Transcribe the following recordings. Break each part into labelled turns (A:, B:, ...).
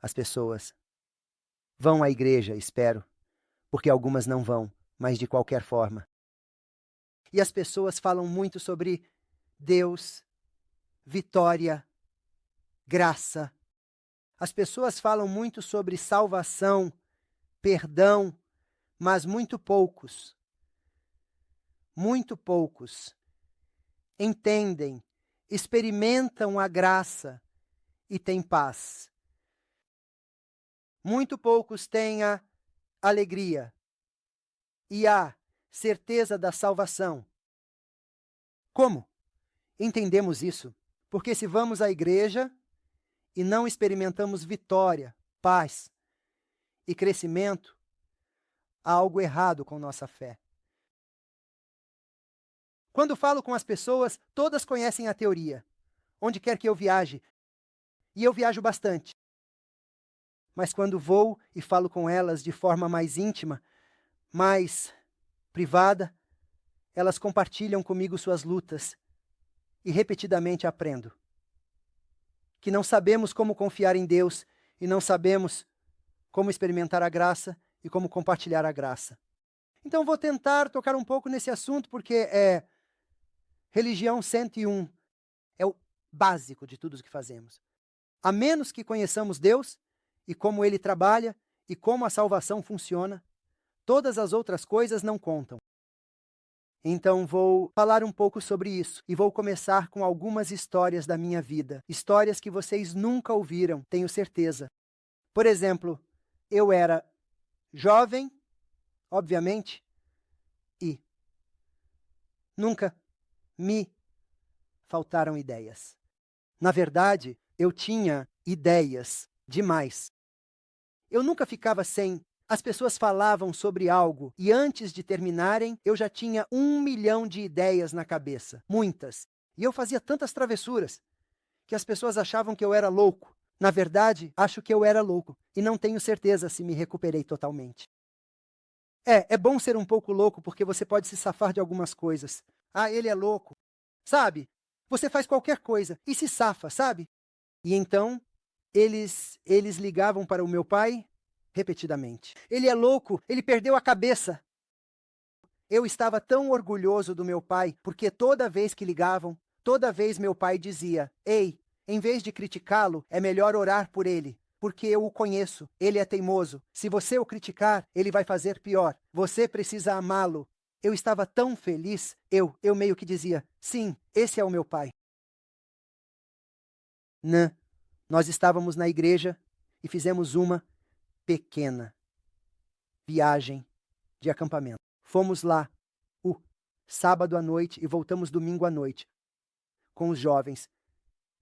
A: As pessoas vão à igreja, espero, porque algumas não vão, mas de qualquer forma. E as pessoas falam muito sobre Deus, vitória, graça. As pessoas falam muito sobre salvação, perdão, mas muito poucos entendem, experimentam a graça e têm paz. Muito poucos têm a alegria e a certeza da salvação. Como entendemos isso? Porque se vamos à igreja e não experimentamos vitória, paz e crescimento, há algo errado com nossa fé. Quando falo com as pessoas, todas conhecem a teoria. Onde quer que eu viaje, e eu viajo bastante. Mas quando vou e falo com elas de forma mais íntima, mais privada, elas compartilham comigo suas lutas e repetidamente aprendo que não sabemos como confiar em Deus e não sabemos como experimentar a graça e como compartilhar a graça. Então vou tentar tocar um pouco nesse assunto porque religião 101 é o básico de tudo o que fazemos. A menos que conheçamos Deus e como Ele trabalha e como a salvação funciona, todas as outras coisas não contam. Então vou falar um pouco sobre isso e vou começar com algumas histórias da minha vida. Histórias que vocês nunca ouviram, tenho certeza. Por exemplo, eu era jovem, obviamente, e nunca me faltaram ideias. Na verdade, eu tinha ideias demais. Eu nunca ficava sem. As pessoas falavam sobre algo e antes de terminarem, eu já tinha 1 milhão de ideias na cabeça. Muitas. E eu fazia tantas travessuras que as pessoas achavam que eu era louco. Na verdade, acho que eu era louco e não tenho certeza se me recuperei totalmente. É bom ser um pouco louco porque você pode se safar de algumas coisas. Ah, ele é louco. Sabe? Você faz qualquer coisa e se safa, sabe? E então, eles ligavam para o meu pai repetidamente. Ele é louco, ele perdeu a cabeça. Eu estava tão orgulhoso do meu pai, porque toda vez que ligavam, toda vez meu pai dizia: Ei, em vez de criticá-lo, é melhor orar por ele, porque eu o conheço, ele é teimoso. Se você o criticar, ele vai fazer pior. Você precisa amá-lo. Eu estava tão feliz, eu meio que dizia: Sim, esse é o meu pai. Não. Nós estávamos na igreja e fizemos uma pequena viagem de acampamento. Fomos lá o sábado à noite e voltamos domingo à noite com os jovens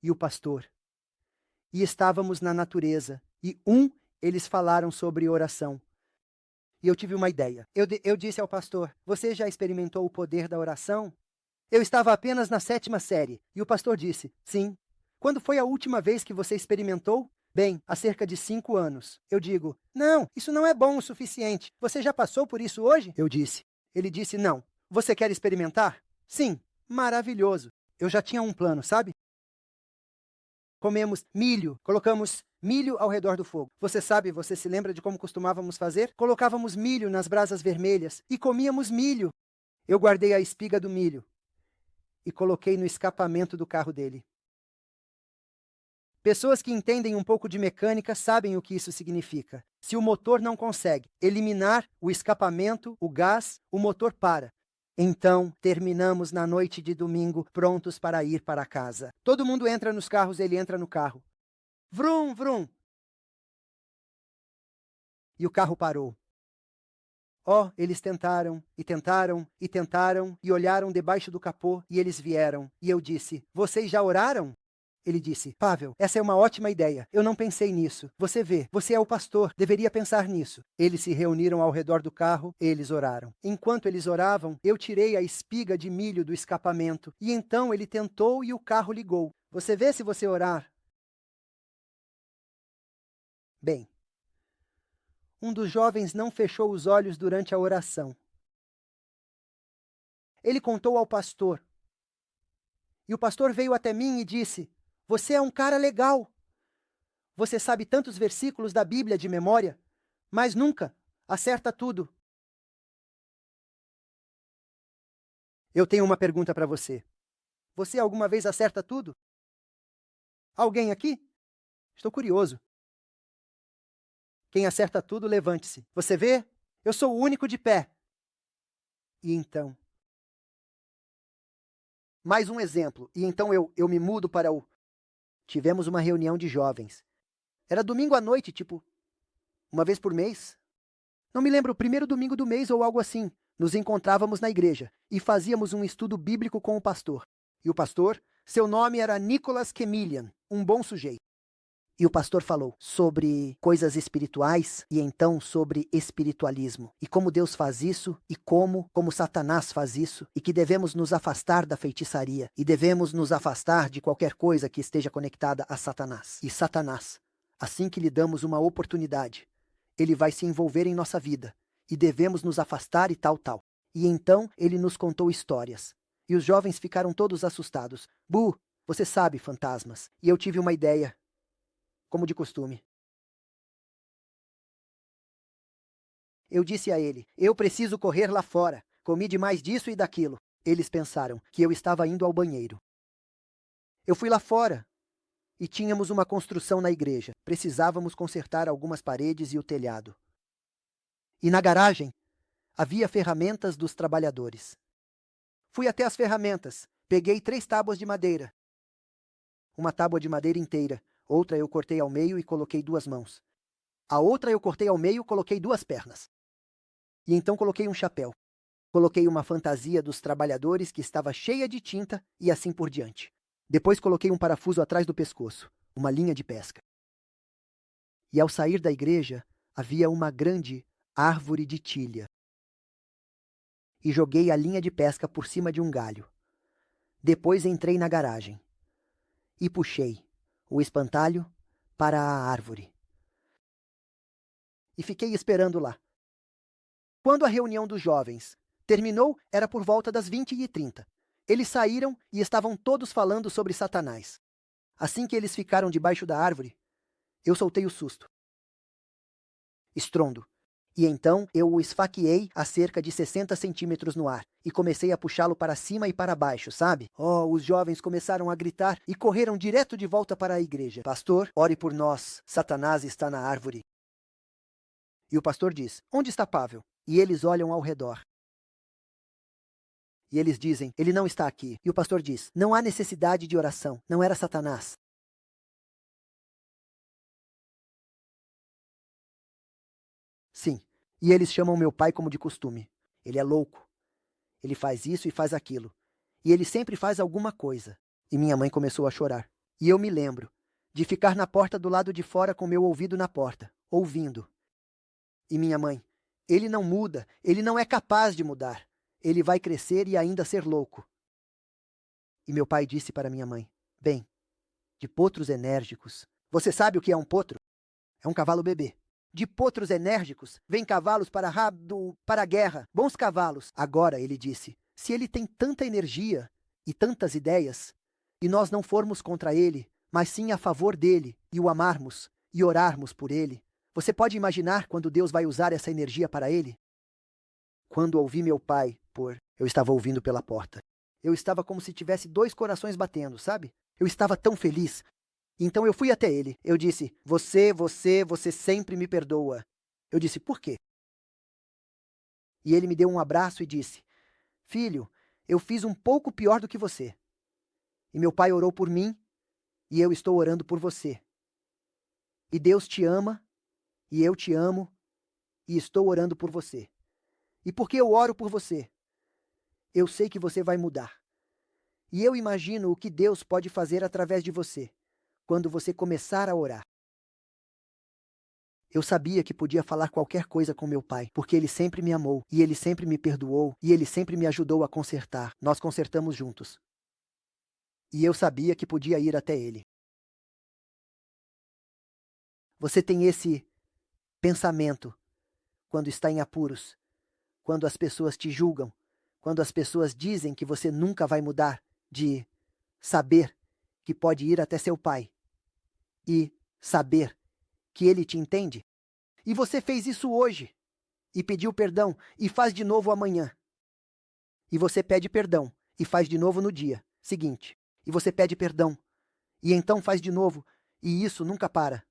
A: e o pastor. E estávamos na natureza e eles falaram sobre oração. E eu tive uma ideia. Eu disse ao pastor: Você já experimentou o poder da oração? Eu estava apenas na 7ª série e o pastor disse: Sim. Quando foi a última vez que você experimentou? Bem, há cerca de 5 anos. Eu digo: Não, isso não é bom o suficiente. Você já passou por isso hoje? Eu disse. Ele disse: Não. Você quer experimentar? Sim. Maravilhoso. Eu já tinha um plano, sabe? Comemos milho, colocamos milho ao redor do fogo. Você se lembra de como costumávamos fazer? Colocávamos milho nas brasas vermelhas e comíamos milho. Eu guardei a espiga do milho e coloquei no escapamento do carro dele. Pessoas que entendem um pouco de mecânica sabem o que isso significa. Se o motor não consegue eliminar o escapamento, o gás, o motor para. Então, terminamos na noite de domingo, prontos para ir para casa. Todo mundo entra nos carros, ele entra no carro. Vrum, vrum. E o carro parou. Eles tentaram, e tentaram, e tentaram, e olharam debaixo do capô, e eles vieram. E eu disse: Vocês já oraram? Ele disse: Pavel, essa é uma ótima ideia. Eu não pensei nisso. Você vê, você é o pastor, deveria pensar nisso. Eles se reuniram ao redor do carro, eles oraram. Enquanto eles oravam, eu tirei a espiga de milho do escapamento. E então ele tentou e o carro ligou. Você vê se você orar? Bem, um dos jovens não fechou os olhos durante a oração. Ele contou ao pastor. E o pastor veio até mim e disse: Você é um cara legal. Você sabe tantos versículos da Bíblia de memória, mas nunca acerta tudo. Eu tenho uma pergunta para você. Você alguma vez acerta tudo? Alguém aqui? Estou curioso. Quem acerta tudo, levante-se. Você vê? Eu sou o único de pé. E então? Mais um exemplo. E então eu me mudo para o... Tivemos uma reunião de jovens. Era domingo à noite, tipo, uma vez por mês. Não me lembro, o primeiro domingo do mês ou algo assim. Nos encontrávamos na igreja e fazíamos um estudo bíblico com o pastor. E o pastor, seu nome era Nicholas Kemilian, um bom sujeito. E o pastor falou sobre coisas espirituais e então sobre espiritualismo. E como Deus faz isso e como Satanás faz isso. E que devemos nos afastar da feitiçaria. E devemos nos afastar de qualquer coisa que esteja conectada a Satanás. E Satanás, assim que lhe damos uma oportunidade, ele vai se envolver em nossa vida. E devemos nos afastar e tal, tal. E então ele nos contou histórias. E os jovens ficaram todos assustados. Bu, você sabe, fantasmas. E eu tive uma ideia. Como de costume. Eu disse a ele, eu preciso correr lá fora. Comi demais disso e daquilo. Eles pensaram que eu estava indo ao banheiro. Eu fui lá fora e tínhamos uma construção na igreja. Precisávamos consertar algumas paredes e o telhado. E na garagem havia ferramentas dos trabalhadores. Fui até as ferramentas. Peguei 3 tábuas de madeira. Uma tábua de madeira inteira. Outra eu cortei ao meio e coloquei 2 mãos. A outra eu cortei ao meio e coloquei 2 pernas. E então coloquei um chapéu. Coloquei uma fantasia dos trabalhadores que estava cheia de tinta e assim por diante. Depois coloquei um parafuso atrás do pescoço, uma linha de pesca. E ao sair da igreja, havia uma grande árvore de tilha. E joguei a linha de pesca por cima de um galho. Depois entrei na garagem. E puxei o espantalho para a árvore. E fiquei esperando lá. Quando a reunião dos jovens terminou, era por volta das 20h30. Eles saíram e estavam todos falando sobre Satanás. Assim que eles ficaram debaixo da árvore, eu soltei o susto. Estrondo. E então eu o esfaqueei a cerca de 60 centímetros no ar e comecei a puxá-lo para cima e para baixo, sabe? Oh, os jovens começaram a gritar e correram direto de volta para a igreja. Pastor, ore por nós. Satanás está na árvore. E o pastor diz, onde está Pavel? E eles olham ao redor. E eles dizem, ele não está aqui. E o pastor diz, não há necessidade de oração. Não era Satanás. Sim. E eles chamam meu pai como de costume. Ele é louco. Ele faz isso e faz aquilo. E ele sempre faz alguma coisa. E minha mãe começou a chorar. E eu me lembro de ficar na porta do lado de fora com meu ouvido na porta, ouvindo. E minha mãe, ele não muda, ele não é capaz de mudar. Ele vai crescer e ainda ser louco. E meu pai disse para minha mãe, bem, de potros enérgicos. Você sabe o que é um potro? É um cavalo bebê. De potros enérgicos, vêm cavalos para a guerra, bons cavalos. Agora, ele disse, se ele tem tanta energia e tantas ideias, e nós não formos contra ele, mas sim a favor dele, e o amarmos, e orarmos por ele, você pode imaginar quando Deus vai usar essa energia para ele? Quando ouvi meu pai, eu estava ouvindo pela porta. Eu estava como se tivesse 2 corações batendo, sabe? Eu estava tão feliz. Então eu fui até ele. Eu disse, você sempre me perdoa. Eu disse, por quê? E ele me deu um abraço e disse, filho, eu fiz um pouco pior do que você. E meu pai orou por mim, e eu estou orando por você. E Deus te ama, e eu te amo, e estou orando por você. E por que eu oro por você? Eu sei que você vai mudar. E eu imagino o que Deus pode fazer através de você, quando você começar a orar. Eu sabia que podia falar qualquer coisa com meu pai, porque ele sempre me amou, e ele sempre me perdoou, e ele sempre me ajudou a consertar. Nós consertamos juntos. E eu sabia que podia ir até ele. Você tem esse pensamento quando está em apuros, quando as pessoas te julgam, quando as pessoas dizem que você nunca vai mudar, de saber que pode ir até seu pai e saber que ele te entende? E você fez isso hoje, e pediu perdão, e faz de novo amanhã. E você pede perdão, e faz de novo no dia seguinte. E você pede perdão, e então faz de novo, e isso nunca para.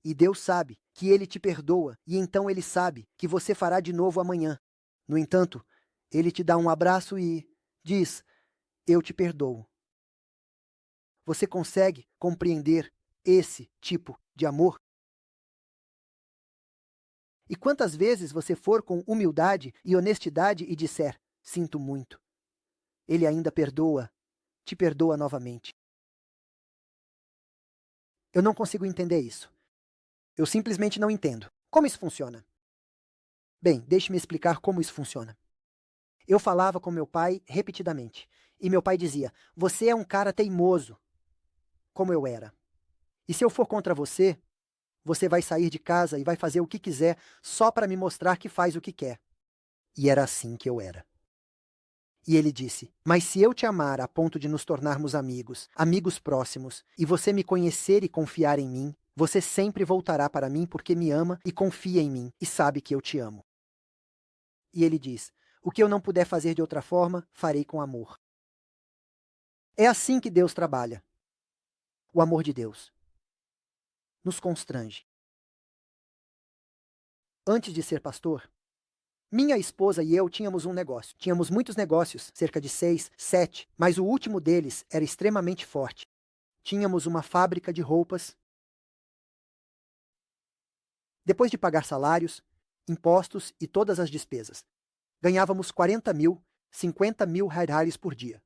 A: E Deus sabe que ele te perdoa, e então ele sabe que você fará de novo amanhã. No entanto, ele te dá um abraço e diz: eu te perdoo. Você consegue compreender esse tipo de amor? E quantas vezes você for com humildade e honestidade e disser: sinto muito, ele ainda perdoa, te perdoa novamente. Eu não consigo entender isso. Eu simplesmente não entendo. Como isso funciona? Bem, deixe-me explicar como isso funciona. Eu falava com meu pai repetidamente. E meu pai dizia: você é um cara teimoso, como eu era. E se eu for contra você, você vai sair de casa e vai fazer o que quiser só para me mostrar que faz o que quer. E era assim que eu era. E ele disse: mas se eu te amar a ponto de nos tornarmos amigos, amigos próximos, e você me conhecer e confiar em mim, você sempre voltará para mim porque me ama e confia em mim e sabe que eu te amo. E ele diz: o que eu não puder fazer de outra forma, farei com amor. É assim que Deus trabalha. O amor de Deus nos constrange. Antes de ser pastor, minha esposa e eu tínhamos um negócio. Tínhamos muitos negócios, cerca de 6, 7, mas o último deles era extremamente forte. Tínhamos uma fábrica de roupas. Depois de pagar salários, impostos e todas as despesas, ganhávamos 40 mil, 50 mil reais por dia.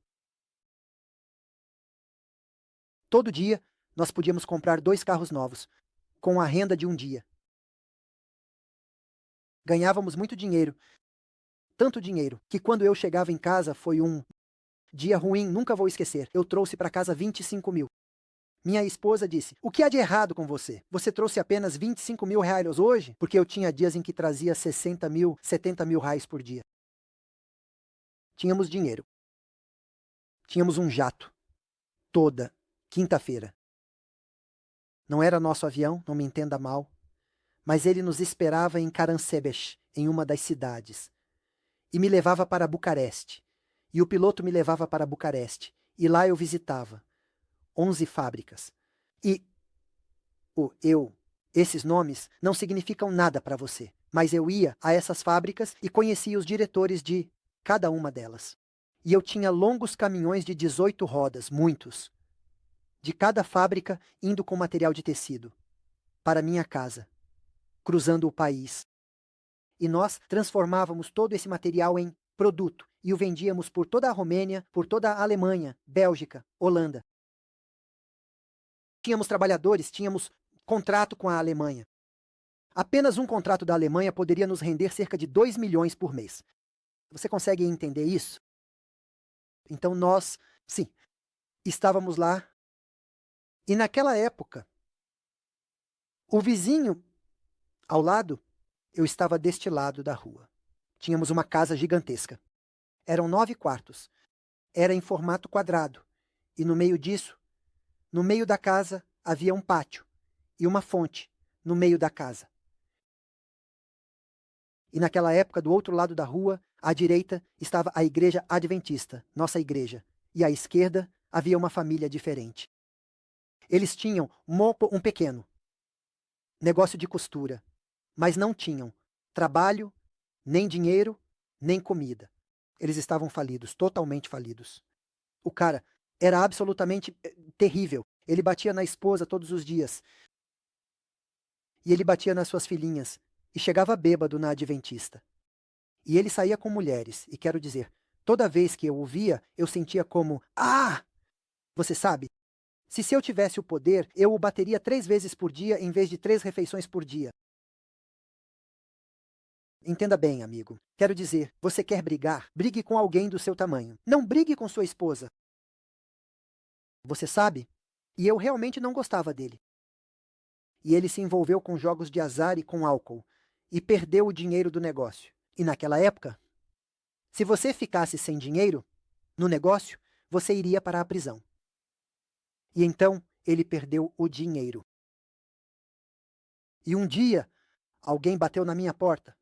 A: Todo dia, nós podíamos comprar 2 carros novos, com a renda de um dia. Ganhávamos muito dinheiro, tanto dinheiro, que quando eu chegava em casa foi um dia ruim, nunca vou esquecer. Eu trouxe para casa 25 mil. Minha esposa disse: o que há de errado com você? Você trouxe apenas 25 mil reais hoje? Porque eu tinha dias em que trazia 60 mil, 70 mil reais por dia. Tínhamos dinheiro. Tínhamos um jato. Toda quinta-feira. Não era nosso avião, não me entenda mal, mas ele nos esperava em Caransebeş, em uma das cidades, e me levava para Bucareste. E o piloto me levava para Bucareste, e lá eu visitava 11 fábricas. E esses nomes não significam nada para você, mas eu ia a essas fábricas e conhecia os diretores de cada uma delas. E eu tinha longos caminhões de 18 rodas, muitos, de cada fábrica indo com material de tecido, para minha casa, cruzando o país. E nós transformávamos todo esse material em produto e o vendíamos por toda a Romênia, por toda a Alemanha, Bélgica, Holanda. Tínhamos trabalhadores, tínhamos contrato com a Alemanha. Apenas um contrato da Alemanha poderia nos render cerca de 2 milhões por mês. Você consegue entender isso? Então nós, sim, estávamos lá. E naquela época, o vizinho ao lado, eu estava deste lado da rua. Tínhamos uma casa gigantesca. Eram 9 quartos. Era em formato quadrado. E no meio disso, no meio da casa, havia um pátio e uma fonte no meio da casa. E naquela época, do outro lado da rua, à direita, estava a igreja adventista, nossa igreja. E à esquerda, havia uma família diferente. Eles tinham um pequeno negócio de costura, mas não tinham trabalho, nem dinheiro, nem comida. Eles estavam falidos, totalmente falidos. O cara era absolutamente terrível. Ele batia na esposa todos os dias. E ele batia nas suas filhinhas. E chegava bêbado na adventista. E ele saía com mulheres. E quero dizer, toda vez que eu o via, eu sentia como: ah! Você sabe? Se eu tivesse o poder, eu o bateria 3 vezes por dia em vez de 3 refeições por dia. Entenda bem, amigo. Quero dizer, você quer brigar? Brigue com alguém do seu tamanho. Não brigue com sua esposa. Você sabe? E eu realmente não gostava dele. E ele se envolveu com jogos de azar e com álcool. E perdeu o dinheiro do negócio. E naquela época, se você ficasse sem dinheiro no negócio, você iria para a prisão. E então ele perdeu o dinheiro. E um dia, alguém bateu na minha porta.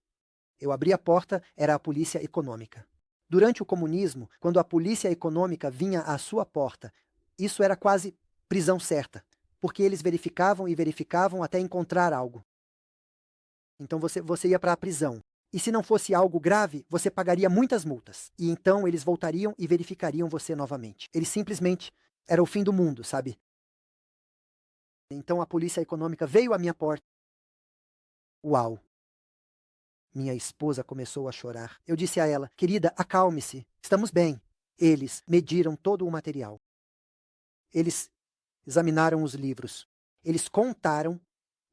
A: Eu abri a porta, era a polícia econômica. Durante o comunismo, quando a polícia econômica vinha à sua porta, isso era quase prisão certa, porque eles verificavam e verificavam até encontrar algo. Então você ia para a prisão. E se não fosse algo grave, você pagaria muitas multas. E então eles voltariam e verificariam você novamente. Eles simplesmente era o fim do mundo, sabe? Então a polícia econômica veio à minha porta. Uau! Minha esposa começou a chorar. Eu disse a ela: querida, acalme-se, estamos bem. Eles mediram todo o material. Eles examinaram os livros. Eles contaram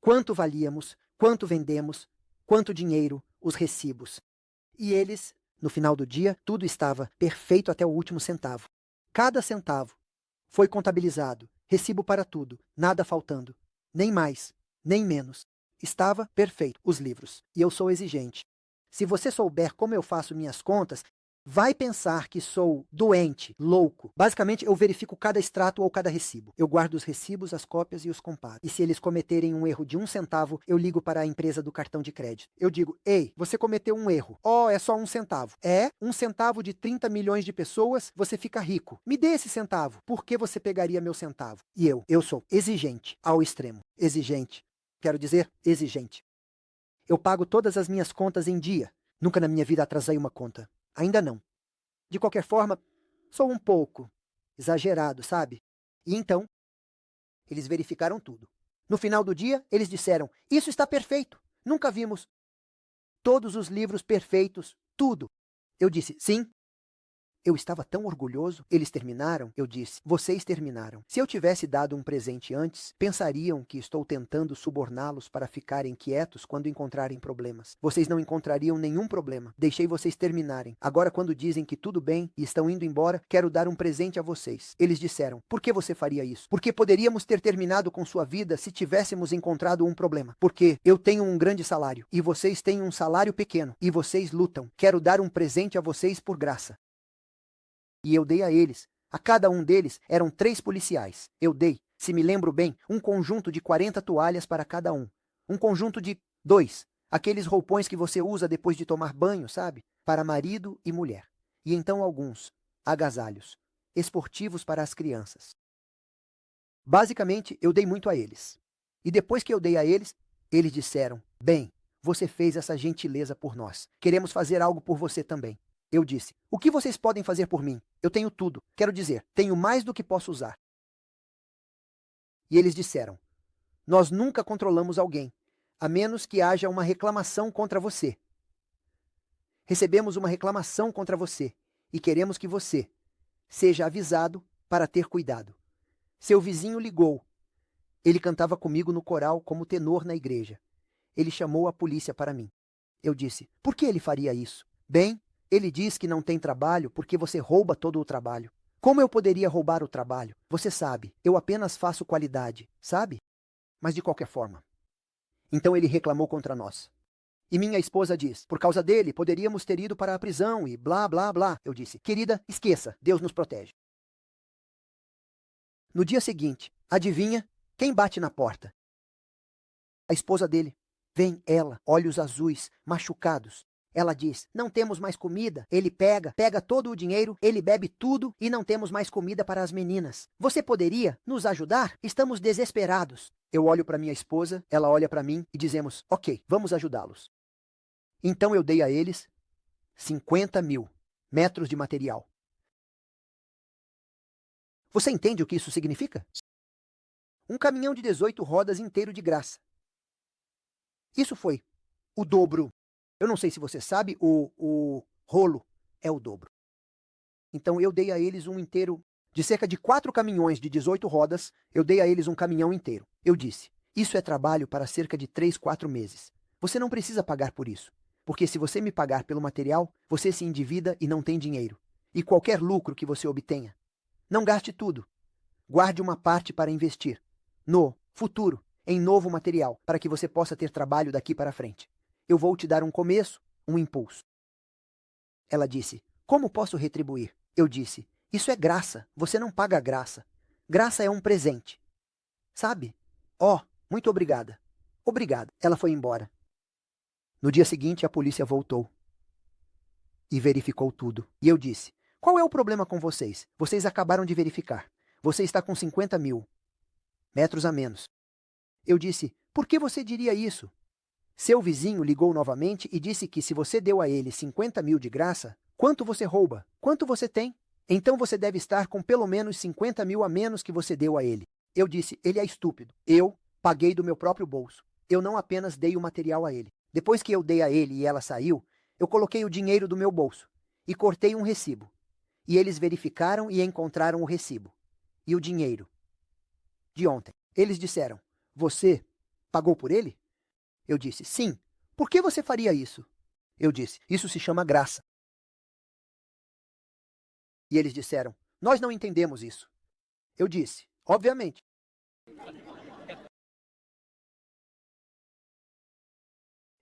A: quanto valíamos, quanto vendemos, quanto dinheiro, os recibos. E eles, no final do dia, tudo estava perfeito até o último centavo. Cada centavo foi contabilizado, recibo para tudo, nada faltando, nem mais, nem menos. Estava perfeito, os livros. E eu sou exigente. Se você souber como eu faço minhas contas, vai pensar que sou doente, louco. Basicamente, eu verifico cada extrato ou cada recibo. Eu guardo os recibos, as cópias e os comparo. E se eles cometerem um erro de 1 centavo, eu ligo para a empresa do cartão de crédito. Eu digo: ei, você cometeu um erro. Oh, é só 1 centavo. É, 1 centavo de 30 milhões de pessoas, você fica rico. Me dê esse centavo. Por que você pegaria meu centavo? E eu sou exigente ao extremo. Exigente. Quero dizer, exigente. Eu pago todas as minhas contas em dia. Nunca na minha vida atrasei uma conta. Ainda não. De qualquer forma, sou um pouco exagerado, sabe? E então, eles verificaram tudo. No final do dia, eles disseram: isso está perfeito. Nunca vimos todos os livros perfeitos, tudo. Eu disse: sim. Eu estava tão orgulhoso. Eles terminaram? Eu disse: vocês terminaram. Se eu tivesse dado um presente antes, pensariam que estou tentando suborná-los para ficarem quietos quando encontrarem problemas. Vocês não encontrariam nenhum problema. Deixei vocês terminarem. Agora, quando dizem que tudo bem e estão indo embora, quero dar um presente a vocês. Eles disseram: por que você faria isso? Porque poderíamos ter terminado com sua vida se tivéssemos encontrado um problema. Porque eu tenho um grande salário e vocês têm um salário pequeno e vocês lutam. Quero dar um presente a vocês por graça. E eu dei a eles. A cada um deles eram 3 policiais. Eu dei, se me lembro bem, um conjunto de 40 toalhas para cada um. Um conjunto de 2. Aqueles roupões que você usa depois de tomar banho, sabe? Para marido e mulher. E então alguns agasalhos esportivos para as crianças. Basicamente, eu dei muito a eles. E depois que eu dei a eles, eles disseram: bem, você fez essa gentileza por nós. Queremos fazer algo por você também. Eu disse: o que vocês podem fazer por mim? Eu tenho tudo. Quero dizer, tenho mais do que posso usar. E eles disseram: nós nunca controlamos alguém, a menos que haja uma reclamação contra você. Recebemos uma reclamação contra você e queremos que você seja avisado para ter cuidado. Seu vizinho ligou. Ele cantava comigo no coral como tenor na igreja. Ele chamou a polícia para mim. Eu disse: por que ele faria isso? Bem, ele diz que não tem trabalho porque você rouba todo o trabalho. Como eu poderia roubar o trabalho? Você sabe, eu apenas faço qualidade, sabe? Mas de qualquer forma. Então ele reclamou contra nós. E minha esposa diz: por causa dele, poderíamos ter ido para a prisão e blá, blá, blá. Eu disse: querida, esqueça, Deus nos protege. No dia seguinte, adivinha quem bate na porta? A esposa dele. Vem ela, olhos azuis, machucados. Ela diz: não temos mais comida. Ele pega todo o dinheiro, ele bebe tudo e não temos mais comida para as meninas. Você poderia nos ajudar? Estamos desesperados. Eu olho para minha esposa, ela olha para mim e dizemos: ok, vamos ajudá-los. Então eu dei a eles 50 mil metros de material. Você entende o que isso significa? Um caminhão de 18 rodas inteiro de graça. Isso foi o dobro. Eu não sei se você sabe, o rolo é o dobro. Então eu dei a eles um inteiro, de cerca de 4 caminhões de 18 rodas, eu dei a eles um caminhão inteiro. Eu disse: isso é trabalho para cerca de 3, 4 meses. Você não precisa pagar por isso, porque se você me pagar pelo material, você se endivida e não tem dinheiro. E qualquer lucro que você obtenha, não gaste tudo. Guarde uma parte para investir no futuro, em novo material, para que você possa ter trabalho daqui para frente. Eu vou te dar um começo, um impulso. Ela disse: como posso retribuir? Eu disse: isso é graça, você não paga graça. Graça é um presente. Sabe? Oh, muito obrigada. Obrigado. Ela foi embora. No dia seguinte, a polícia voltou e verificou tudo. E eu disse: qual é o problema com vocês? Vocês acabaram de verificar. Você está com 50 mil metros a menos. Eu disse: por que você diria isso? Seu vizinho ligou novamente e disse que se você deu a ele 50 mil de graça, quanto você rouba? Quanto você tem? Então você deve estar com pelo menos 50 mil a menos que você deu a ele. Eu disse: ele é estúpido. Eu paguei do meu próprio bolso. Eu não apenas dei o material a ele. Depois que eu dei a ele e ela saiu, eu coloquei o dinheiro do meu bolso e cortei um recibo. E eles verificaram e encontraram o recibo. E o dinheiro. De ontem. Eles disseram: você pagou por ele? Eu disse: sim. Por que você faria isso? Eu disse: isso se chama graça. E eles disseram: nós não entendemos isso. Eu disse: obviamente.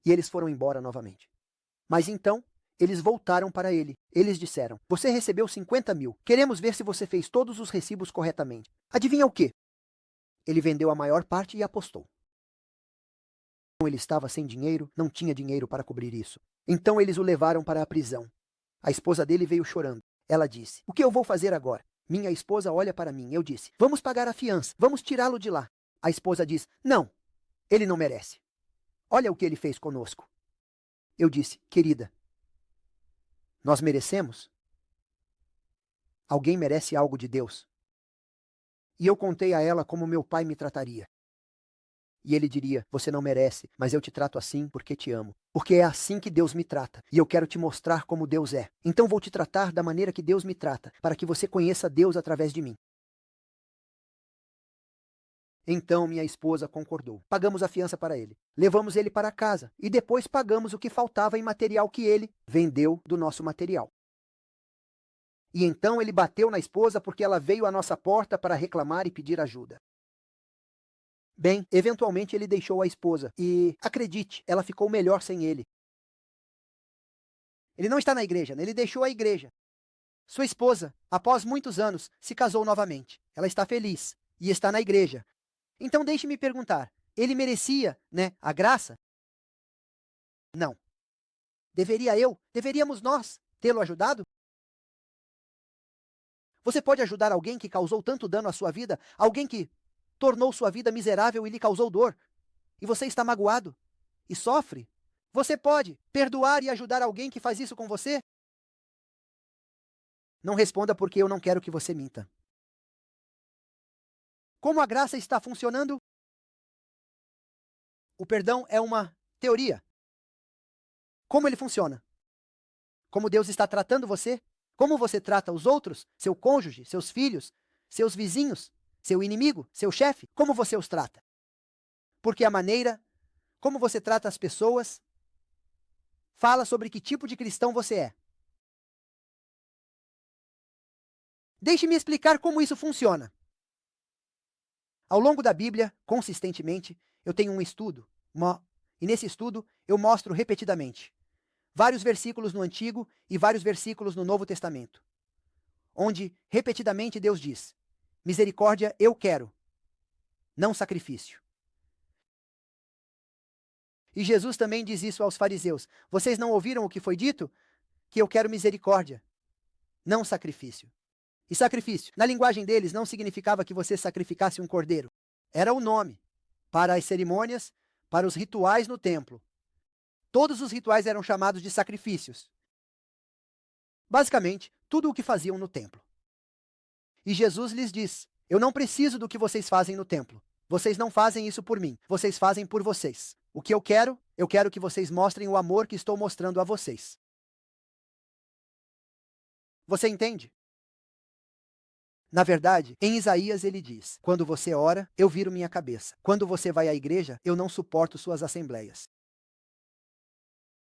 A: E eles foram embora novamente. Mas então, eles voltaram para ele. Eles disseram: você recebeu 50 mil. Queremos ver se você fez todos os recibos corretamente. Adivinha o quê? Ele vendeu a maior parte e apostou. Ele estava sem dinheiro, não tinha dinheiro para cobrir isso. Então eles o levaram para a prisão. A esposa dele veio chorando. Ela disse: o que eu vou fazer agora? Minha esposa olha para mim. Eu disse: vamos pagar a fiança, vamos tirá-lo de lá. A esposa diz: não, ele não merece. Olha o que ele fez conosco. Eu disse: querida, nós merecemos? Alguém merece algo de Deus? E eu contei a ela como meu pai me trataria. E ele diria: você não merece, mas eu te trato assim porque te amo. Porque é assim que Deus me trata, e eu quero te mostrar como Deus é. Então vou te tratar da maneira que Deus me trata, para que você conheça Deus através de mim. Então minha esposa concordou. Pagamos a fiança para ele. Levamos ele para casa e depois pagamos o que faltava em material que ele vendeu do nosso material. E então ele bateu na esposa porque ela veio à nossa porta para reclamar e pedir ajuda. Bem, eventualmente ele deixou a esposa e, acredite, ela ficou melhor sem ele. Ele não está na igreja, né? Ele deixou a igreja. Sua esposa, após muitos anos, se casou novamente. Ela está feliz e está na igreja. Então deixe-me perguntar, ele merecia, né, a graça? Não. Deveríamos nós tê-lo ajudado? Você pode ajudar alguém que causou tanto dano à sua vida? Alguém que tornou sua vida miserável e lhe causou dor? E você está magoado e sofre? Você pode perdoar e ajudar alguém que faz isso com você? Não responda porque eu não quero que você minta. Como a graça está funcionando? O perdão é uma teoria. Como ele funciona? Como Deus está tratando você? Como você trata os outros? Seu cônjuge, seus filhos, seus vizinhos, seu inimigo, seu chefe? Como você os trata? Porque a maneira como você trata as pessoas fala sobre que tipo de cristão você é. Deixe-me explicar como isso funciona. Ao longo da Bíblia, consistentemente, eu tenho um estudo, e nesse estudo eu mostro repetidamente vários versículos no Antigo e vários versículos no Novo Testamento, onde repetidamente Deus diz: misericórdia eu quero, não sacrifício. E Jesus também diz isso aos fariseus: vocês não ouviram o que foi dito? Que eu quero misericórdia, não sacrifício. E sacrifício, na linguagem deles, não significava que você sacrificasse um cordeiro. Era o nome para as cerimônias, para os rituais no templo. Todos os rituais eram chamados de sacrifícios. Basicamente, tudo o que faziam no templo. E Jesus lhes diz: eu não preciso do que vocês fazem no templo. Vocês não fazem isso por mim, vocês fazem por vocês. O que eu quero que vocês mostrem o amor que estou mostrando a vocês. Você entende? Na verdade, em Isaías ele diz: quando você ora, eu viro minha cabeça. Quando você vai à igreja, eu não suporto suas assembleias.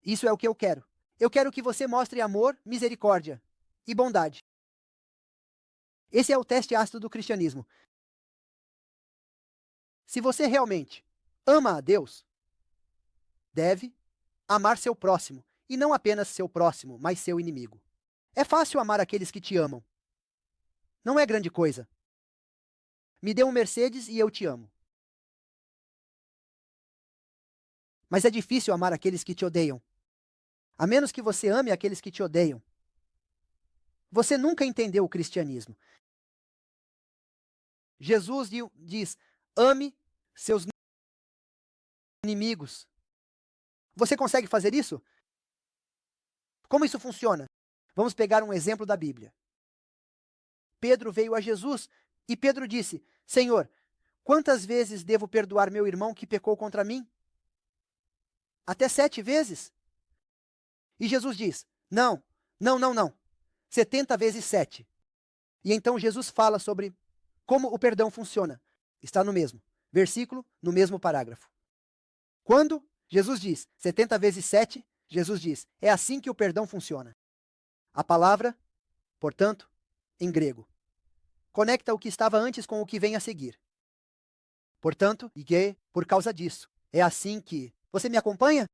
A: Isso é o que eu quero. Eu quero que você mostre amor, misericórdia e bondade. Esse é o teste ácido do cristianismo. Se você realmente ama a Deus, deve amar seu próximo. E não apenas seu próximo, mas seu inimigo. É fácil amar aqueles que te amam. Não é grande coisa. Me dê um Mercedes e eu te amo. Mas é difícil amar aqueles que te odeiam. A menos que você ame aqueles que te odeiam. Você nunca entendeu o cristianismo. Jesus diz: ame seus inimigos. Você consegue fazer isso? Como isso funciona? Vamos pegar um exemplo da Bíblia. Pedro veio a Jesus e Pedro disse: Senhor, quantas vezes devo perdoar meu irmão que pecou contra mim? Até 7 vezes? E Jesus diz: não, não, não, não. 70 vezes 7. E então Jesus fala sobre como o perdão funciona. Está no mesmo versículo, no mesmo parágrafo. Quando Jesus diz 70 vezes 7, Jesus diz: é assim que o perdão funciona. A palavra, portanto, em grego, conecta o que estava antes com o que vem a seguir. Portanto, e por causa disso, é assim que... Você me acompanha?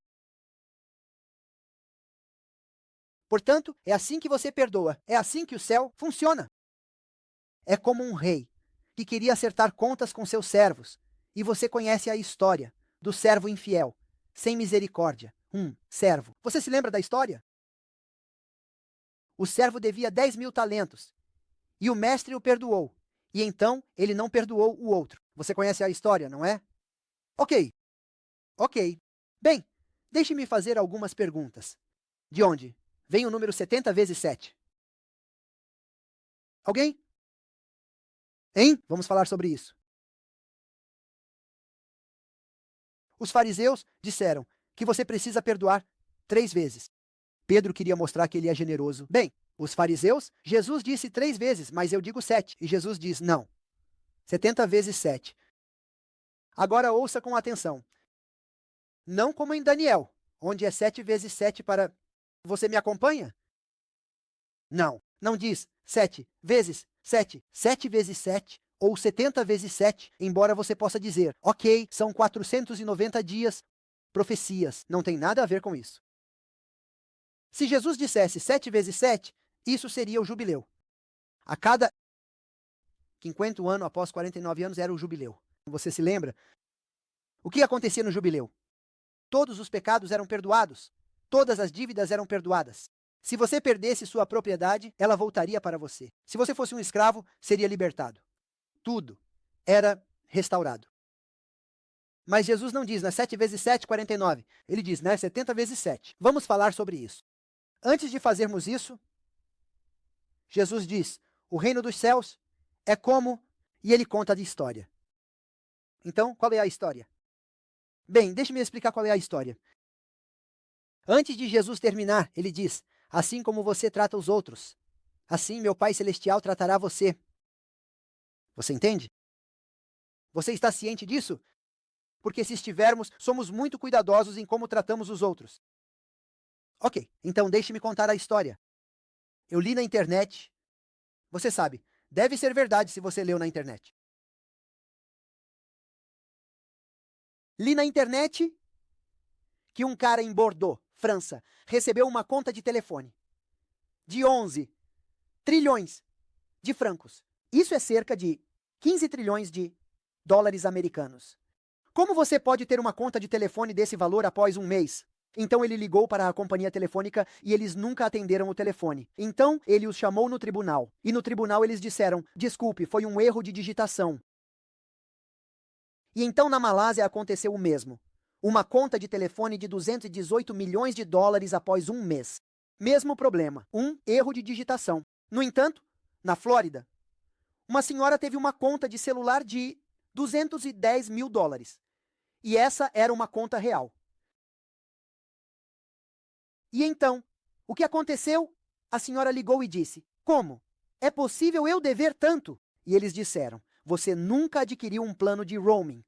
A: Portanto, é assim que você perdoa. É assim que o céu funciona. É como um rei que queria acertar contas com seus servos. E você conhece a história do servo infiel, sem misericórdia. Servo. Você se lembra da história? O servo devia 10.000 talentos. E o mestre o perdoou. E então ele não perdoou o outro. Você conhece a história, não é? Ok. Bem, deixe-me fazer algumas perguntas. De onde vem o número 70 vezes 7? Alguém? Hein? Vamos falar sobre isso. Os fariseus disseram que você precisa perdoar 3 vezes. Pedro queria mostrar que ele é generoso. Bem, os fariseus, Jesus disse 3 vezes, mas eu digo 7. E Jesus diz, não. 70 vezes 7. Agora ouça com atenção. Não como em Daniel, onde é 7 vezes 7 para... Você me acompanha? Não diz 7 vezes 7, 7 vezes 7, ou 70 vezes 7, embora você possa dizer, ok, são 490 dias, profecias, não tem nada a ver com isso. Se Jesus dissesse 7 vezes 7, isso seria o jubileu. A cada 50 anos, após 49 anos, era o jubileu. Você se lembra? O que acontecia no jubileu? Todos os pecados eram perdoados. Todas as dívidas eram perdoadas. Se você perdesse sua propriedade, ela voltaria para você. Se você fosse um escravo, seria libertado. Tudo era restaurado. Mas Jesus não diz, 7 vezes 7, 49. Ele diz, 70 vezes 7. Vamos falar sobre isso. Antes de fazermos isso, Jesus diz, o reino dos céus é como... E ele conta de história. Então, qual é a história? Bem, deixe-me explicar qual é a história. Antes de Jesus terminar, ele diz, assim como você trata os outros, assim meu Pai Celestial tratará você. Você entende? Você está ciente disso? Porque se estivermos, somos muito cuidadosos em como tratamos os outros. Ok, então deixe-me contar a história. Eu li na internet. Você sabe, deve ser verdade se você leu na internet. Li na internet que um cara em Bordeaux, França, recebeu uma conta de telefone de 11 trilhões de francos. Isso é cerca de 15 trilhões de dólares americanos. Como você pode ter uma conta de telefone desse valor após um mês? Então ele ligou para a companhia telefônica e eles nunca atenderam o telefone. Então ele os chamou no tribunal. E no tribunal eles disseram, desculpe, foi um erro de digitação. E então na Malásia aconteceu o mesmo. Uma conta de telefone de 218 milhões de dólares após um mês. Mesmo problema, um erro de digitação. No entanto, na Flórida, uma senhora teve uma conta de celular de 210 mil dólares. E essa era uma conta real. E então, o que aconteceu? A senhora ligou e disse, como? É possível eu dever tanto? E eles disseram, você nunca adquiriu um plano de roaming.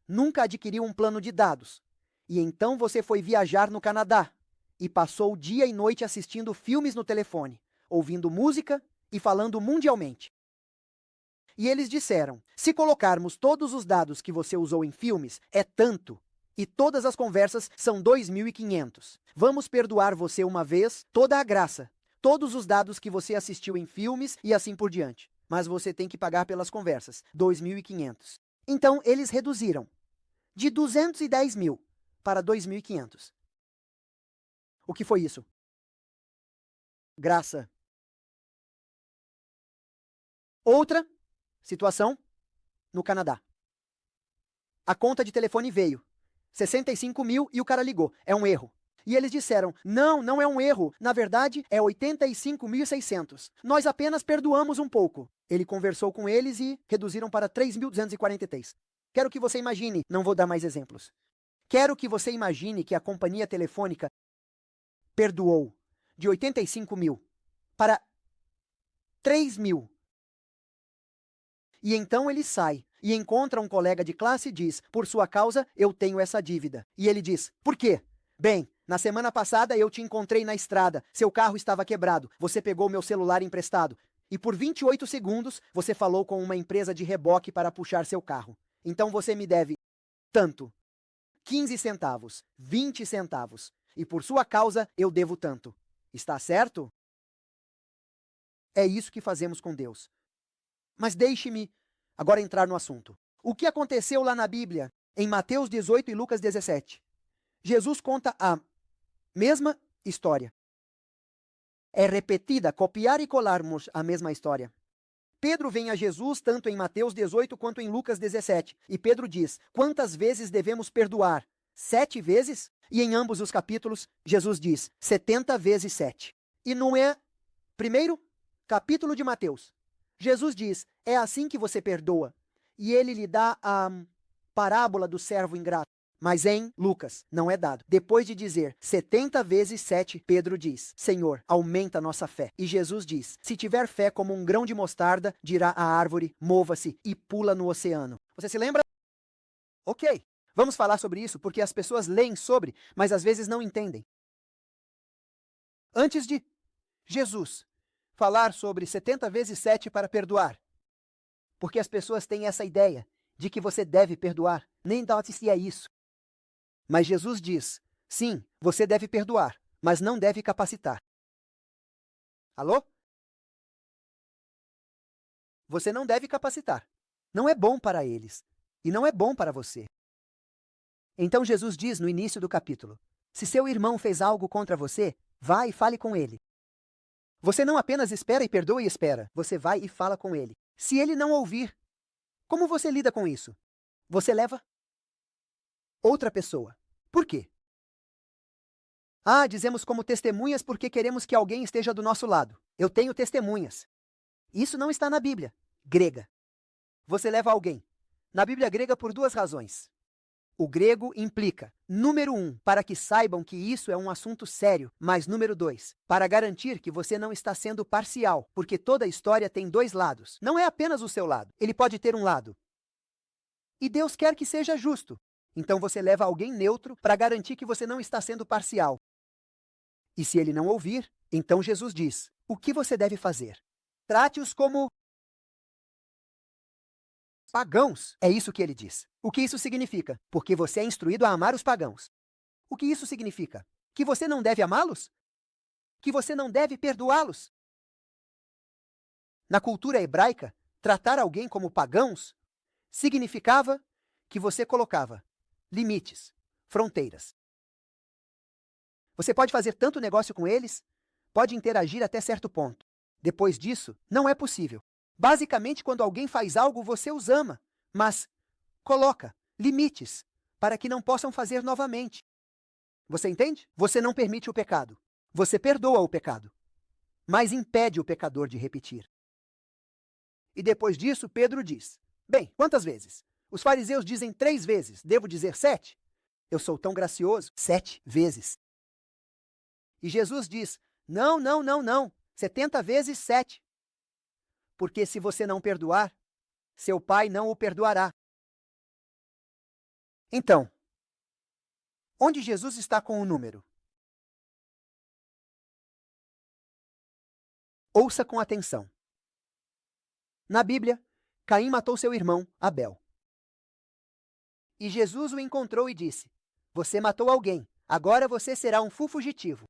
A: Nunca adquiriu um plano de dados. E então você foi viajar no Canadá e passou dia e noite assistindo filmes no telefone, ouvindo música e falando mundialmente. E eles disseram, se colocarmos todos os dados que você usou em filmes, é tanto. E todas as conversas são 2.500. Vamos perdoar você uma vez toda a graça, todos os dados que você assistiu em filmes e assim por diante. Mas você tem que pagar pelas conversas, 2.500. Então, eles reduziram de 210 mil para 2.500. O que foi isso? Graça. Outra situação no Canadá. A conta de telefone veio. 65 mil e o cara ligou. É um erro. E eles disseram, não é um erro. Na verdade, é 85.600. Nós apenas perdoamos um pouco. Ele conversou com eles e reduziram para 3.243. Quero que você imagine, não vou dar mais exemplos. Quero que você imagine que a companhia telefônica perdoou de 85 mil para 3 mil. E então ele sai e encontra um colega de classe e diz, por sua causa, eu tenho essa dívida. E ele diz, por quê? Bem, na semana passada eu te encontrei na estrada, seu carro estava quebrado, você pegou meu celular emprestado e por 28 segundos você falou com uma empresa de reboque para puxar seu carro. Então você me deve tanto, 15 centavos, 20 centavos, e por sua causa eu devo tanto. Está certo? É isso que fazemos com Deus. Mas deixe-me agora entrar no assunto. O que aconteceu lá na Bíblia, em Mateus 18 e Lucas 17? Jesus conta a mesma história. É repetida, copiar e colarmos a mesma história. Pedro vem a Jesus tanto em Mateus 18 quanto em Lucas 17. E Pedro diz, quantas vezes devemos perdoar? 7 vezes? E em ambos os capítulos, Jesus diz, 70 vezes 7. E não é primeiro capítulo de Mateus. Jesus diz, é assim que você perdoa. E ele lhe dá a parábola do servo ingrato. Mas em Lucas não é dado. Depois de dizer 70 vezes 7, Pedro diz, Senhor, aumenta a nossa fé. E Jesus diz, se tiver fé como um grão de mostarda, dirá a árvore, mova-se e pula no oceano. Você se lembra? Ok, vamos falar sobre isso, porque as pessoas leem sobre, mas às vezes não entendem. Antes de Jesus falar sobre 70 vezes 7 para perdoar, porque as pessoas têm essa ideia de que você deve perdoar, nem dá-se é isso. Mas Jesus diz, sim, você deve perdoar, mas não deve capacitar. Alô? Você não deve capacitar. Não é bom para eles. E não é bom para você. Então Jesus diz no início do capítulo, se seu irmão fez algo contra você, vá e fale com ele. Você não apenas espera e perdoa e espera, você vai e fala com ele. Se ele não ouvir, como você lida com isso? Você leva outra pessoa. Por quê? Dizemos como testemunhas porque queremos que alguém esteja do nosso lado. Eu tenho testemunhas. Isso não está na Bíblia grega. Você leva alguém. Na Bíblia grega por 2 razões. O grego implica, número 1, para que saibam que isso é um assunto sério, mas número 2, para garantir que você não está sendo parcial, porque toda história tem 2 lados. Não é apenas o seu lado, ele pode ter um lado. E Deus quer que seja justo. Então você leva alguém neutro para garantir que você não está sendo parcial. E se ele não ouvir, então Jesus diz, o que você deve fazer? Trate-os como pagãos. É isso que ele diz. O que isso significa? Porque você é instruído a amar os pagãos. O que isso significa? Que você não deve amá-los? Que você não deve perdoá-los? Na cultura hebraica, tratar alguém como pagãos significava que você colocava limites, fronteiras. Você pode fazer tanto negócio com eles, pode interagir até certo ponto. Depois disso, não é possível. Basicamente, quando alguém faz algo, você os ama, mas coloca limites para que não possam fazer novamente. Você entende? Você não permite o pecado. Você perdoa o pecado, mas impede o pecador de repetir. E depois disso, Pedro diz, bem, quantas vezes? Os fariseus dizem 3 vezes, devo dizer 7? Eu sou tão gracioso, 7 vezes. E Jesus diz, não, 70 vezes 7. Porque se você não perdoar, seu pai não o perdoará. Então, onde Jesus está com o número? Ouça com atenção. Na Bíblia, Caim matou seu irmão, Abel. E Jesus o encontrou e disse, você matou alguém, agora você será um fugitivo.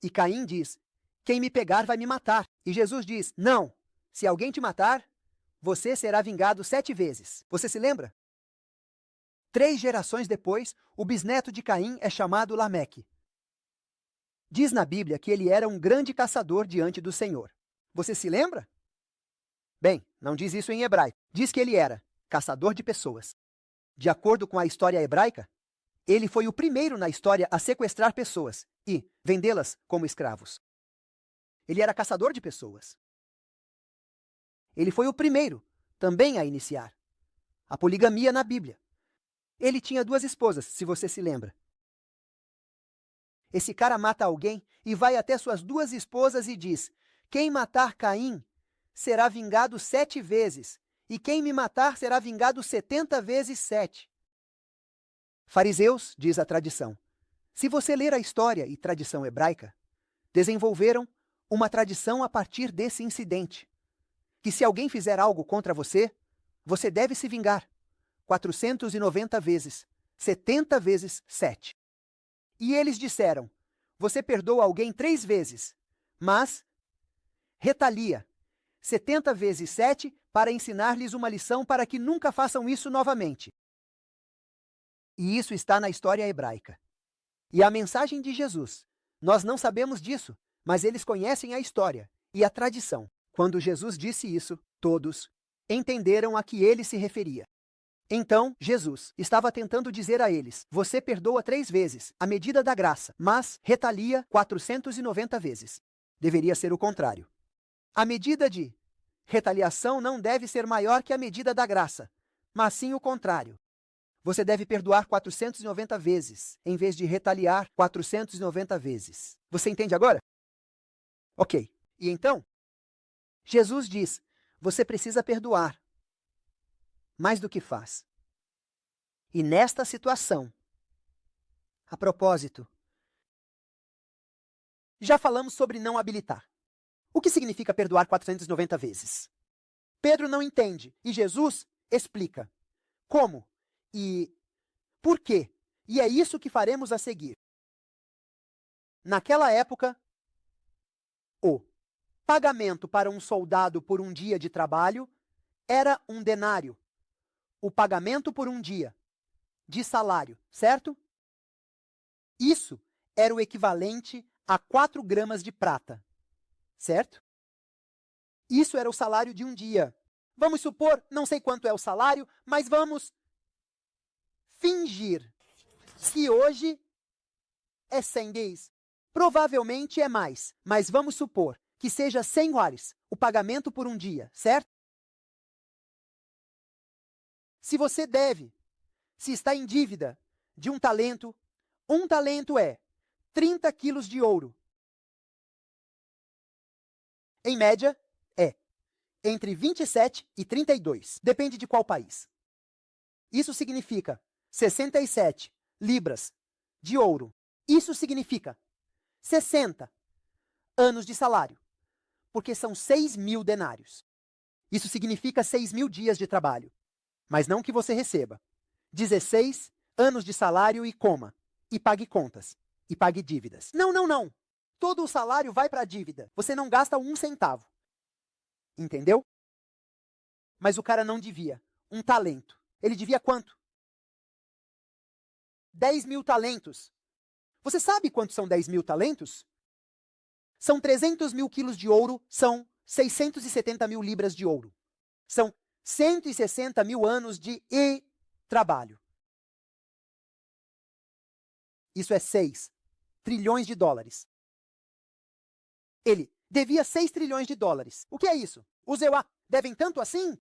A: E Caim diz, quem me pegar vai me matar. E Jesus diz, não, se alguém te matar, você será vingado 7 vezes. Você se lembra? 3 gerações depois, o bisneto de Caim é chamado Lameque. Diz na Bíblia que ele era um grande caçador diante do Senhor. Você se lembra? Bem, não diz isso em hebraico. Diz que ele era caçador de pessoas. De acordo com a história hebraica, ele foi o primeiro na história a sequestrar pessoas e vendê-las como escravos. Ele era caçador de pessoas. Ele foi o primeiro também a iniciar a poligamia na Bíblia. Ele tinha 2 esposas, se você se lembra. Esse cara mata alguém e vai até suas 2 esposas e diz: quem matar Caim será vingado 7 vezes, e quem me matar será vingado 70 vezes 7. Fariseus, diz a tradição, se você ler a história e tradição hebraica, desenvolveram uma tradição a partir desse incidente, que se alguém fizer algo contra você, você deve se vingar 490 vezes, 70 vezes 7. E eles disseram: você perdoa alguém 3 vezes, mas retalia 70 vezes 7 para ensinar-lhes uma lição para que nunca façam isso novamente. E isso está na história hebraica. E a mensagem de Jesus, nós não sabemos disso, mas eles conhecem a história e a tradição. Quando Jesus disse isso, todos entenderam a que ele se referia. Então, Jesus estava tentando dizer a eles: você perdoa 3 vezes, a medida da graça, mas retalia 490 vezes. Deveria ser o contrário. A medida de retaliação não deve ser maior que a medida da graça, mas sim o contrário. Você deve perdoar 490 vezes, em vez de retaliar 490 vezes. Você entende agora? Ok. E então, Jesus diz: você precisa perdoar mais do que faz. E nesta situação, a propósito, já falamos sobre não habilitar. O que significa perdoar 490 vezes? Pedro não entende e Jesus explica como e por quê. E é isso que faremos a seguir. Naquela época, o pagamento para um soldado por um dia de trabalho era um denário. O pagamento por um dia de salário, certo? Isso era o equivalente a 4 gramas de prata, certo? Isso era o salário de um dia. Vamos supor, não sei quanto é o salário, mas vamos fingir que hoje é 100 days. Provavelmente é mais, mas vamos supor que seja 100 yuares, o pagamento por um dia, certo? Se você deve, se está em dívida de um talento é 30 quilos de ouro. Em média, é entre 27 e 32, depende de qual país. Isso significa 67 libras de ouro. Isso significa 60 anos de salário, porque são 6.000 denários. Isso significa 6.000 dias de trabalho, mas não que você receba. 16 anos de salário e coma, e pague contas, e pague dívidas. Não, não, não. Todo o salário vai para a dívida. Você não gasta 1 centavo. Entendeu? Mas o cara não devia um talento. Ele devia quanto? 10.000 talentos. Você sabe quanto são 10.000 talentos? São 300.000 quilos de ouro, são 670.000 libras de ouro. São 160.000 anos de trabalho. Isso é 6 trilhões de dólares. Ele devia 6 trilhões de dólares. O que é isso? Os EUA devem tanto assim?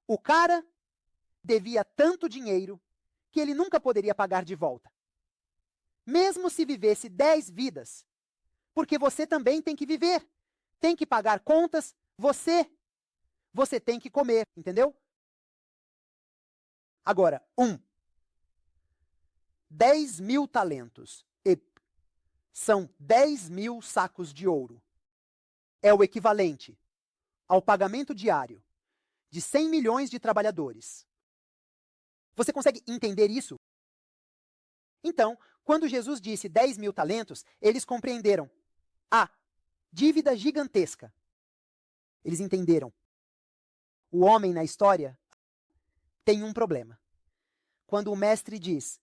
A: O cara devia tanto dinheiro que ele nunca poderia pagar de volta. Mesmo se vivesse 10 vidas. Porque você também tem que viver. Tem que pagar contas. Você tem que comer, entendeu? Agora, 10.000 talentos. São 10.000 sacos de ouro. É o equivalente ao pagamento diário de 100 milhões de trabalhadores. Você consegue entender isso? Então, quando Jesus disse 10.000 talentos, eles compreenderam a dívida gigantesca. Eles entenderam. O homem na história tem um problema. Quando o mestre diz,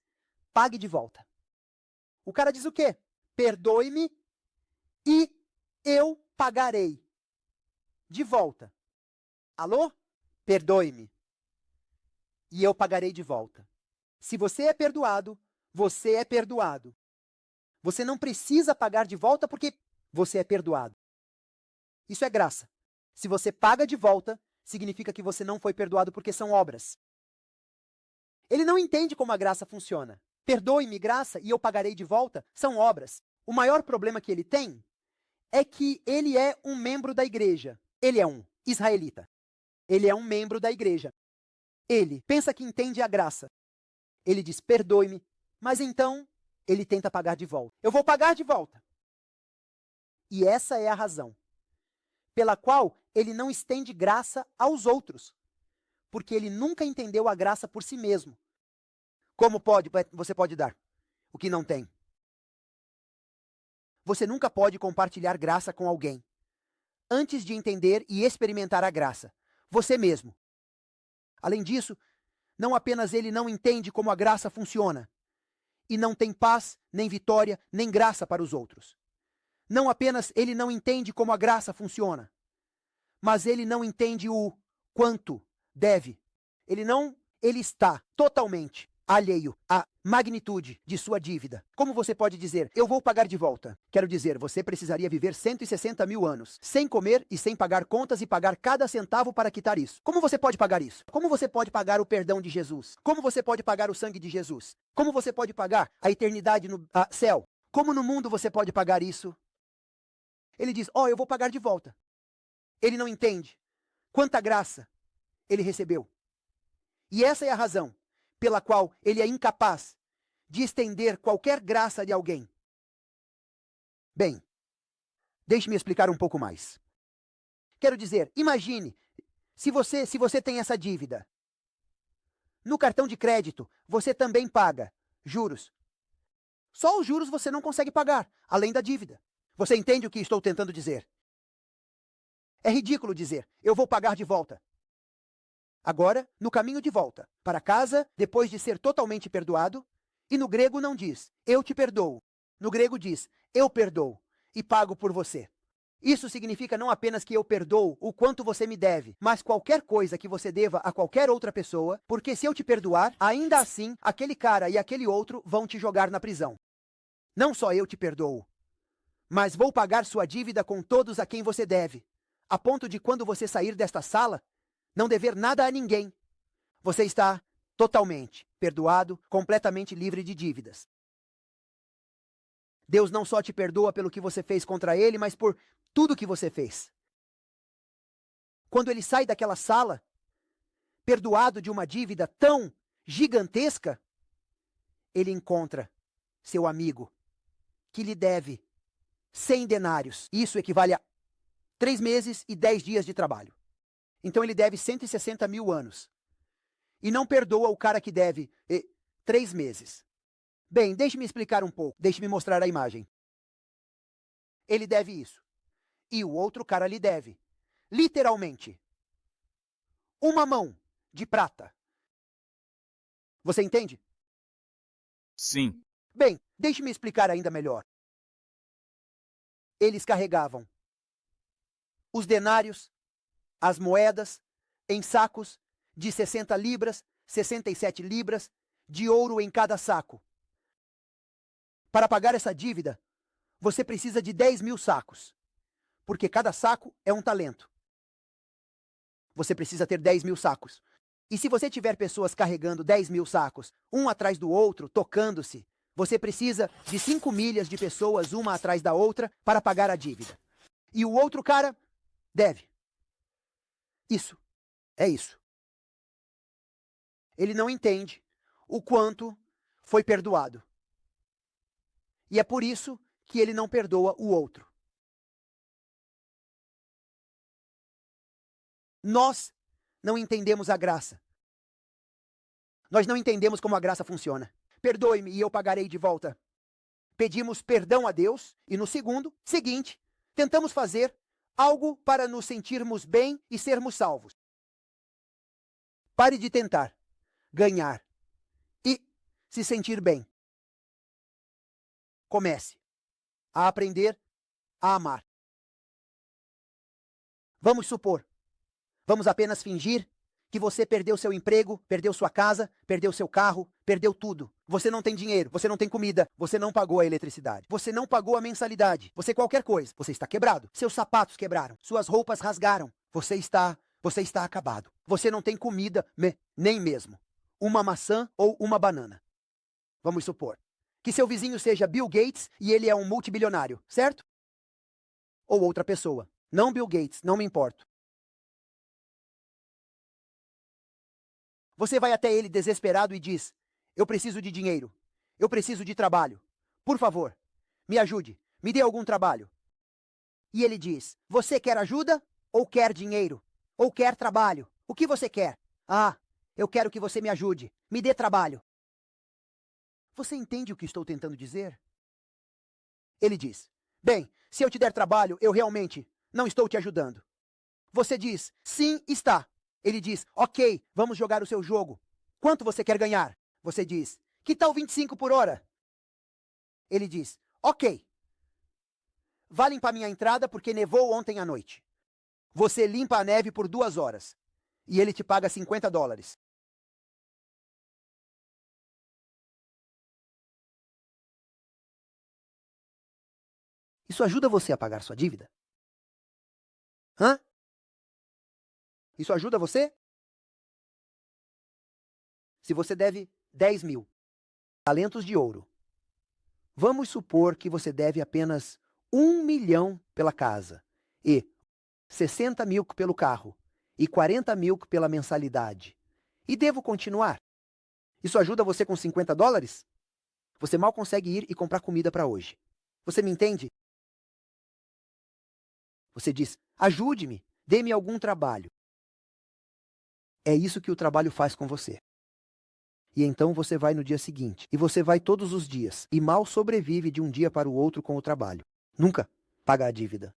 A: pague de volta. O cara diz o quê? Perdoe-me e eu pagarei de volta. Alô? Perdoe-me e eu pagarei de volta. Se você é perdoado, você é perdoado. Você não precisa pagar de volta porque você é perdoado. Isso é graça. Se você paga de volta, significa que você não foi perdoado porque são obras. Ele não entende como a graça funciona. Perdoe-me, graça, e eu pagarei de volta, são obras. O maior problema que ele tem é que ele é um membro da igreja. Ele é um israelita. Ele é um membro da igreja. Ele pensa que entende a graça. Ele diz, perdoe-me, mas então ele tenta pagar de volta. Eu vou pagar de volta. E essa é a razão pela qual ele não estende graça aos outros, porque ele nunca entendeu a graça por si mesmo. Como você pode dar o que não tem? Você nunca pode compartilhar graça com alguém antes de entender e experimentar a graça, você mesmo. Além disso, não apenas ele não entende como a graça funciona, e não tem paz, nem vitória, nem graça para os outros. Não apenas ele não entende como a graça funciona, mas ele não entende o quanto deve. Ele está totalmente alheio à magnitude de sua dívida. Como você pode dizer, eu vou pagar de volta? Quero dizer, você precisaria viver 160 mil anos, sem comer e sem pagar contas e pagar cada centavo para quitar isso. Como você pode pagar isso? Como você pode pagar o perdão de Jesus? Como você pode pagar o sangue de Jesus? Como você pode pagar a eternidade no céu? Como no mundo você pode pagar isso? Ele diz, eu vou pagar de volta. Ele não entende quanta graça ele recebeu. E essa é a razão pela qual ele é incapaz de estender qualquer graça de alguém. Bem, deixe-me explicar um pouco mais. Quero dizer, imagine, se você tem essa dívida, no cartão de crédito, você também paga juros. Só os juros você não consegue pagar, além da dívida. Você entende o que estou tentando dizer? É ridículo dizer, eu vou pagar de volta. Agora, no caminho de volta para casa, depois de ser totalmente perdoado, e no grego não diz, eu te perdoo. No grego diz, eu perdoo e pago por você. Isso significa não apenas que eu perdoo o quanto você me deve, mas qualquer coisa que você deva a qualquer outra pessoa, porque se eu te perdoar, ainda assim, aquele cara e aquele outro vão te jogar na prisão. Não só eu te perdoo, mas vou pagar sua dívida com todos a quem você deve, a ponto de quando você sair desta sala, não dever nada a ninguém. Você está totalmente perdoado, completamente livre de dívidas. Deus não só te perdoa pelo que você fez contra ele, mas por tudo que você fez. Quando ele sai daquela sala, perdoado de uma dívida tão gigantesca, ele encontra seu amigo, que lhe deve 100 denários. Isso equivale a 3 meses e 10 dias de trabalho. Então ele deve 160 mil anos. E não perdoa o cara que deve 3 meses. Bem, deixe-me explicar um pouco. Deixe-me mostrar a imagem. Ele deve isso. E o outro cara lhe deve, literalmente, uma mão de prata. Você entende?
B: Sim.
A: Bem, deixe-me explicar ainda melhor. Eles carregavam os denários, as moedas, em sacos de 60 libras, 67 libras, de ouro em cada saco. Para pagar essa dívida, você precisa de 10 mil sacos, porque cada saco é um talento. Você precisa ter 10 mil sacos. E se você tiver pessoas carregando 10 mil sacos, um atrás do outro, tocando-se, você precisa de 5 milhas de pessoas, uma atrás da outra, para pagar a dívida. E o outro cara deve. Isso. É isso. Ele não entende o quanto foi perdoado. E é por isso que ele não perdoa o outro. Nós não entendemos a graça. Nós não entendemos como a graça funciona. Perdoe-me e eu pagarei de volta. Pedimos perdão a Deus e no seguinte, tentamos fazer algo para nos sentirmos bem e sermos salvos. Pare de tentar. ganhar e se sentir bem. Comece a aprender a amar. Vamos supor, vamos apenas fingir que você perdeu seu emprego, perdeu sua casa, perdeu seu carro, perdeu tudo. Você não tem dinheiro, você não tem comida, você não pagou a eletricidade, você não pagou a mensalidade, você qualquer coisa. Você está quebrado, seus sapatos quebraram, suas roupas rasgaram, você está acabado. Você não tem comida, nem mesmo uma maçã ou uma banana. Vamos supor que seu vizinho seja Bill Gates e ele é um multibilionário, certo? Ou outra pessoa. Não Bill Gates, não me importo. Você vai até ele desesperado e diz: eu preciso de dinheiro, eu preciso de trabalho. Por favor, me ajude, me dê algum trabalho. E ele diz: você quer ajuda ou quer dinheiro? Ou quer trabalho? O que você quer? Ah, eu quero que você me ajude, me dê trabalho. Você entende o que estou tentando dizer? Ele diz: bem, se eu te der trabalho, eu realmente não estou te ajudando. Você diz: sim, está. Ele diz: ok, vamos jogar o seu jogo. Quanto você quer ganhar? Você diz: que tal 25 por hora? Ele diz: ok. Vá limpar minha entrada porque nevou ontem à noite. Você limpa a neve por 2 horas. E ele te paga $50. Isso ajuda você a pagar sua dívida? Hã? Isso ajuda você? Se você deve 10 mil talentos de ouro, vamos supor que você deve apenas 1 milhão pela casa e 60 mil pelo carro e 40 mil pela mensalidade. E devo continuar. Isso ajuda você com $50? Você mal consegue ir e comprar comida para hoje. Você me entende? Você diz: ajude-me, dê-me algum trabalho. É isso que o trabalho faz com você. E então você vai no dia seguinte, e você vai todos os dias, e mal sobrevive de um dia para o outro com o trabalho. Nunca paga a dívida.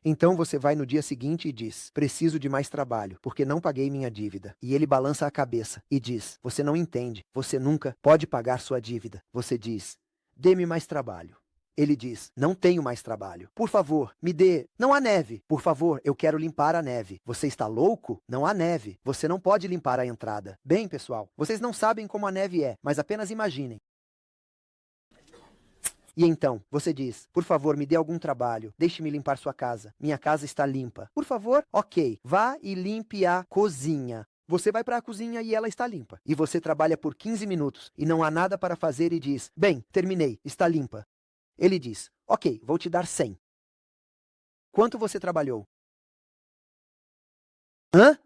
A: Então você vai no dia seguinte e diz: preciso de mais trabalho, porque não paguei minha dívida. E ele balança a cabeça e diz: você não entende, você nunca pode pagar sua dívida. Você diz: dê-me mais trabalho. Ele diz: não tenho mais trabalho. Por favor, me dê. Não há neve. Por favor, eu quero limpar a neve. Você está louco? Não há neve. Você não pode limpar a entrada. Bem, pessoal, vocês não sabem como a neve é, mas apenas imaginem. E então, você diz: por favor, me dê algum trabalho. Deixe-me limpar sua casa. Minha casa está limpa. Por favor? Ok. Vá e limpe a cozinha. Você vai para a cozinha e ela está limpa. E você trabalha por 15 minutos e não há nada para fazer e diz: bem, terminei. Está limpa. Ele diz: ok, vou te dar 100. Quanto você trabalhou? Hã?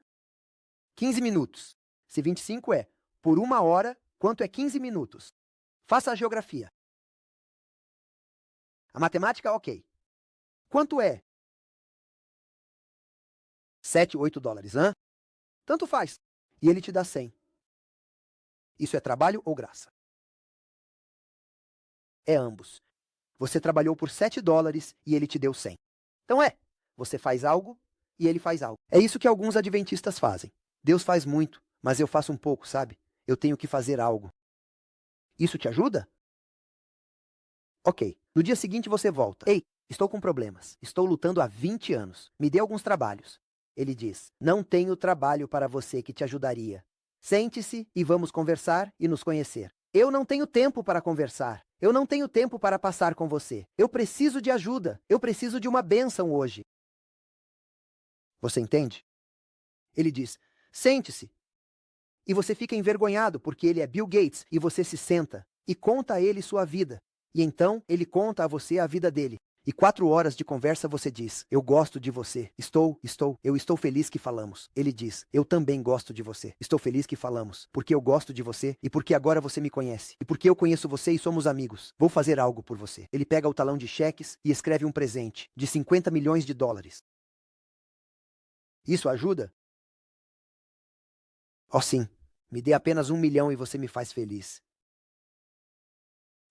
A: 15 minutos. Se 25 é por 1 hora, quanto é 15 minutos? Faça a geografia. A matemática, ok. Quanto é? $7, $8, hã? Tanto faz. E ele te dá 100. Isso é trabalho ou graça? É ambos. Você trabalhou por $7 e ele te deu 100. Então você faz algo e ele faz algo. É isso que alguns adventistas fazem. Deus faz muito, mas eu faço um pouco, sabe? Eu tenho que fazer algo. Isso te ajuda? Ok. No dia seguinte você volta. Ei, estou com problemas. Estou lutando há 20 anos. Me dê alguns trabalhos. Ele diz: não tenho trabalho para você que te ajudaria. Sente-se e vamos conversar e nos conhecer. Eu não tenho tempo para conversar. Eu não tenho tempo para passar com você. Eu preciso de ajuda. Eu preciso de uma bênção hoje. Você entende? Ele diz: sente-se. E você fica envergonhado porque ele é Bill Gates e você se senta e conta a ele sua vida. E então ele conta a você a vida dele. E 4 horas de conversa você diz: eu gosto de você. Eu estou feliz que falamos. Ele diz: eu também gosto de você. Estou feliz que falamos, porque eu gosto de você e porque agora você me conhece. E porque eu conheço você e somos amigos. Vou fazer algo por você. Ele pega o talão de cheques e escreve um presente de $50 milhões. Isso ajuda? Oh, sim. Me dê apenas 1 milhão e você me faz feliz.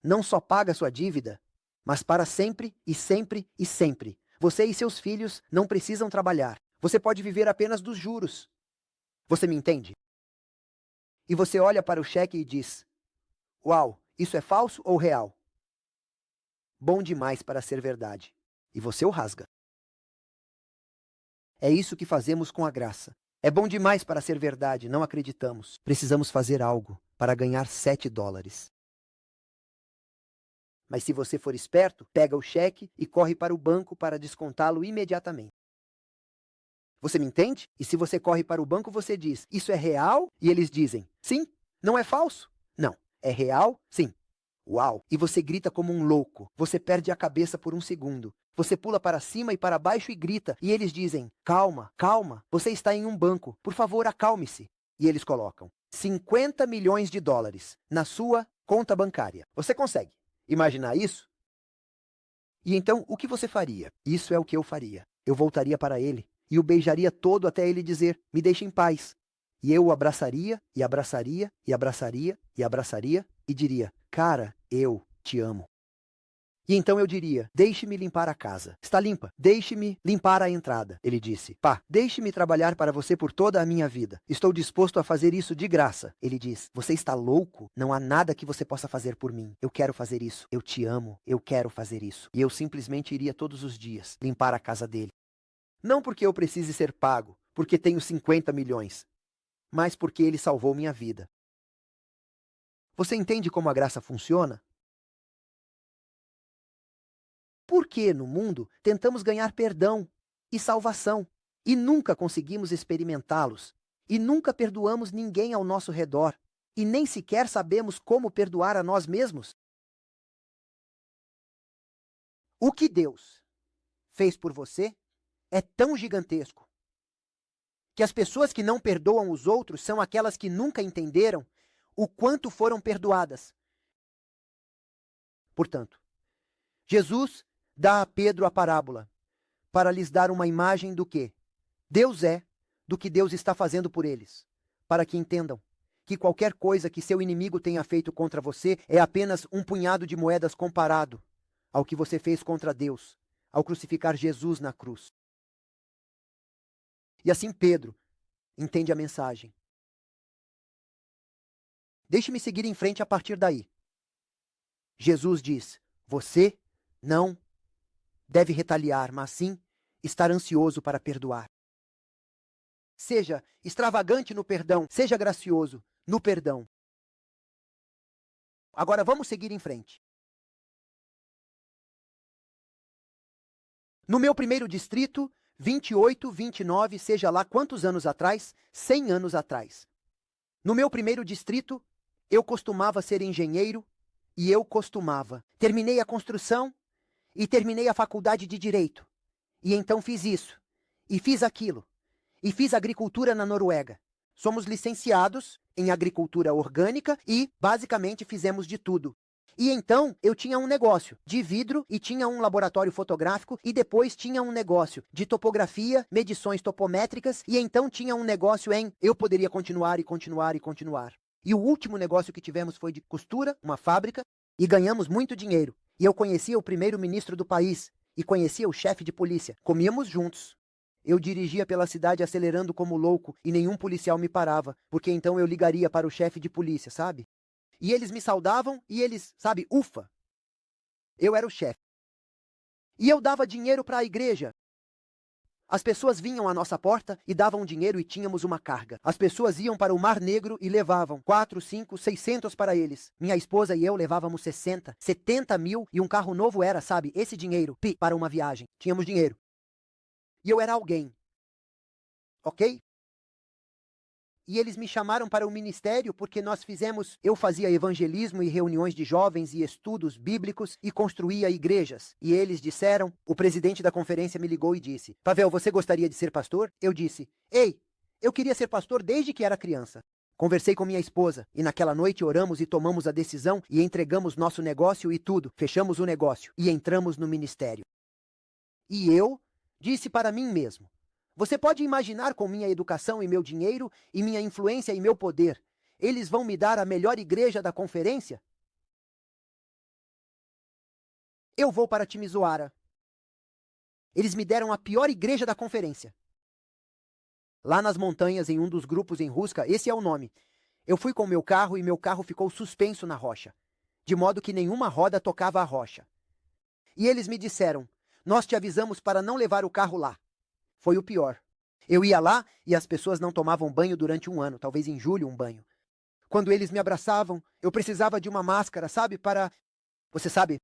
A: Não só paga sua dívida, mas para sempre e sempre e sempre. Você e seus filhos não precisam trabalhar. Você pode viver apenas dos juros. Você me entende? E você olha para o cheque e diz: uau, isso é falso ou real? Bom demais para ser verdade. E você o rasga. É isso que fazemos com a graça. É bom demais para ser verdade, não acreditamos. Precisamos fazer algo para ganhar $7. Mas se você for esperto, pega o cheque e corre para o banco para descontá-lo imediatamente. Você me entende? E se você corre para o banco, você diz: isso é real? E eles dizem: sim. Não é falso? Não. É real? Sim. Uau! E você grita como um louco. Você perde a cabeça por um segundo. Você pula para cima e para baixo e grita. E eles dizem: calma, calma. Você está em um banco. Por favor, acalme-se. E eles colocam $50 milhões na sua conta bancária. Você consegue imaginar isso? E então, o que você faria? Isso é o que eu faria. Eu voltaria para ele e o beijaria todo até ele dizer: me deixe em paz. E eu o abraçaria, e abraçaria, e abraçaria, e abraçaria, e diria: cara, eu te amo. E então eu diria: deixe-me limpar a casa. Está limpa. Deixe-me limpar a entrada. Ele disse: pá, deixe-me trabalhar para você por toda a minha vida. Estou disposto a fazer isso de graça. Ele diz: você está louco? Não há nada que você possa fazer por mim. Eu quero fazer isso. Eu te amo. Eu quero fazer isso. E eu simplesmente iria todos os dias limpar a casa dele. Não porque eu precise ser pago, porque tenho 50 milhões. Mas porque ele salvou minha vida. Você entende como a graça funciona? Por que, no mundo, tentamos ganhar perdão e salvação e nunca conseguimos experimentá-los? E nunca perdoamos ninguém ao nosso redor? E nem sequer sabemos como perdoar a nós mesmos? O que Deus fez por você é tão gigantesco que as pessoas que não perdoam os outros são aquelas que nunca entenderam o quanto foram perdoadas. Portanto, Jesus dá a Pedro a parábola para lhes dar uma imagem do que Deus é, do que Deus está fazendo por eles, para que entendam que qualquer coisa que seu inimigo tenha feito contra você é apenas um punhado de moedas comparado ao que você fez contra Deus, ao crucificar Jesus na cruz. E assim Pedro entende a mensagem. Deixe-me seguir em frente a partir daí. Jesus diz: você não deve retaliar, mas sim estar ansioso para perdoar. Seja extravagante no perdão, seja gracioso no perdão. Agora vamos seguir em frente. No meu primeiro distrito, 28, 29, seja lá quantos anos atrás, 100 anos atrás. No meu primeiro distrito, eu costumava ser engenheiro e eu costumava. Terminei a construção e terminei a faculdade de Direito. E então fiz isso, e fiz aquilo, e fiz agricultura na Noruega. Somos licenciados em agricultura orgânica e, basicamente, fizemos de tudo. E então eu tinha um negócio de vidro e tinha um laboratório fotográfico e depois tinha um negócio de topografia, medições topométricas e então tinha um negócio em... Eu poderia continuar e continuar e continuar. E o último negócio que tivemos foi de costura, uma fábrica, e ganhamos muito dinheiro. E eu conhecia o primeiro-ministro do país e conhecia o chefe de polícia. Comíamos juntos. Eu dirigia pela cidade acelerando como louco e nenhum policial me parava, porque então eu ligaria para o chefe de polícia, sabe? E eles me saudavam e eles, sabe, ufa. Eu era o chefe. E eu dava dinheiro para a igreja. As pessoas vinham à nossa porta e davam dinheiro e tínhamos uma carga. As pessoas iam para o Mar Negro e levavam 4, 5, 600 para eles. Minha esposa e eu levávamos 60, 70 mil e um carro novo era, sabe, esse dinheiro, para uma viagem. Tínhamos dinheiro. E eu era alguém. Ok? E eles me chamaram para o ministério porque eu fazia evangelismo e reuniões de jovens e estudos bíblicos e construía igrejas. E eles disseram, o presidente da conferência me ligou e disse: Pavel, você gostaria de ser pastor? Eu disse: ei, eu queria ser pastor desde que era criança. Conversei com minha esposa e naquela noite oramos e tomamos a decisão e entregamos nosso negócio e tudo. Fechamos o negócio e entramos no ministério. E eu disse para mim mesmo: você pode imaginar com minha educação e meu dinheiro e minha influência e meu poder, eles vão me dar a melhor igreja da conferência? Eu vou para Timisoara. Eles me deram a pior igreja da conferência. Lá nas montanhas, em um dos grupos em Ruska, esse é o nome. Eu fui com meu carro e meu carro ficou suspenso na rocha, de modo que nenhuma roda tocava a rocha. E eles me disseram: nós te avisamos para não levar o carro lá. Foi o pior. Eu ia lá e as pessoas não tomavam banho durante um ano, talvez em julho um banho. Quando eles me abraçavam, eu precisava de uma máscara, sabe, para... Você sabe?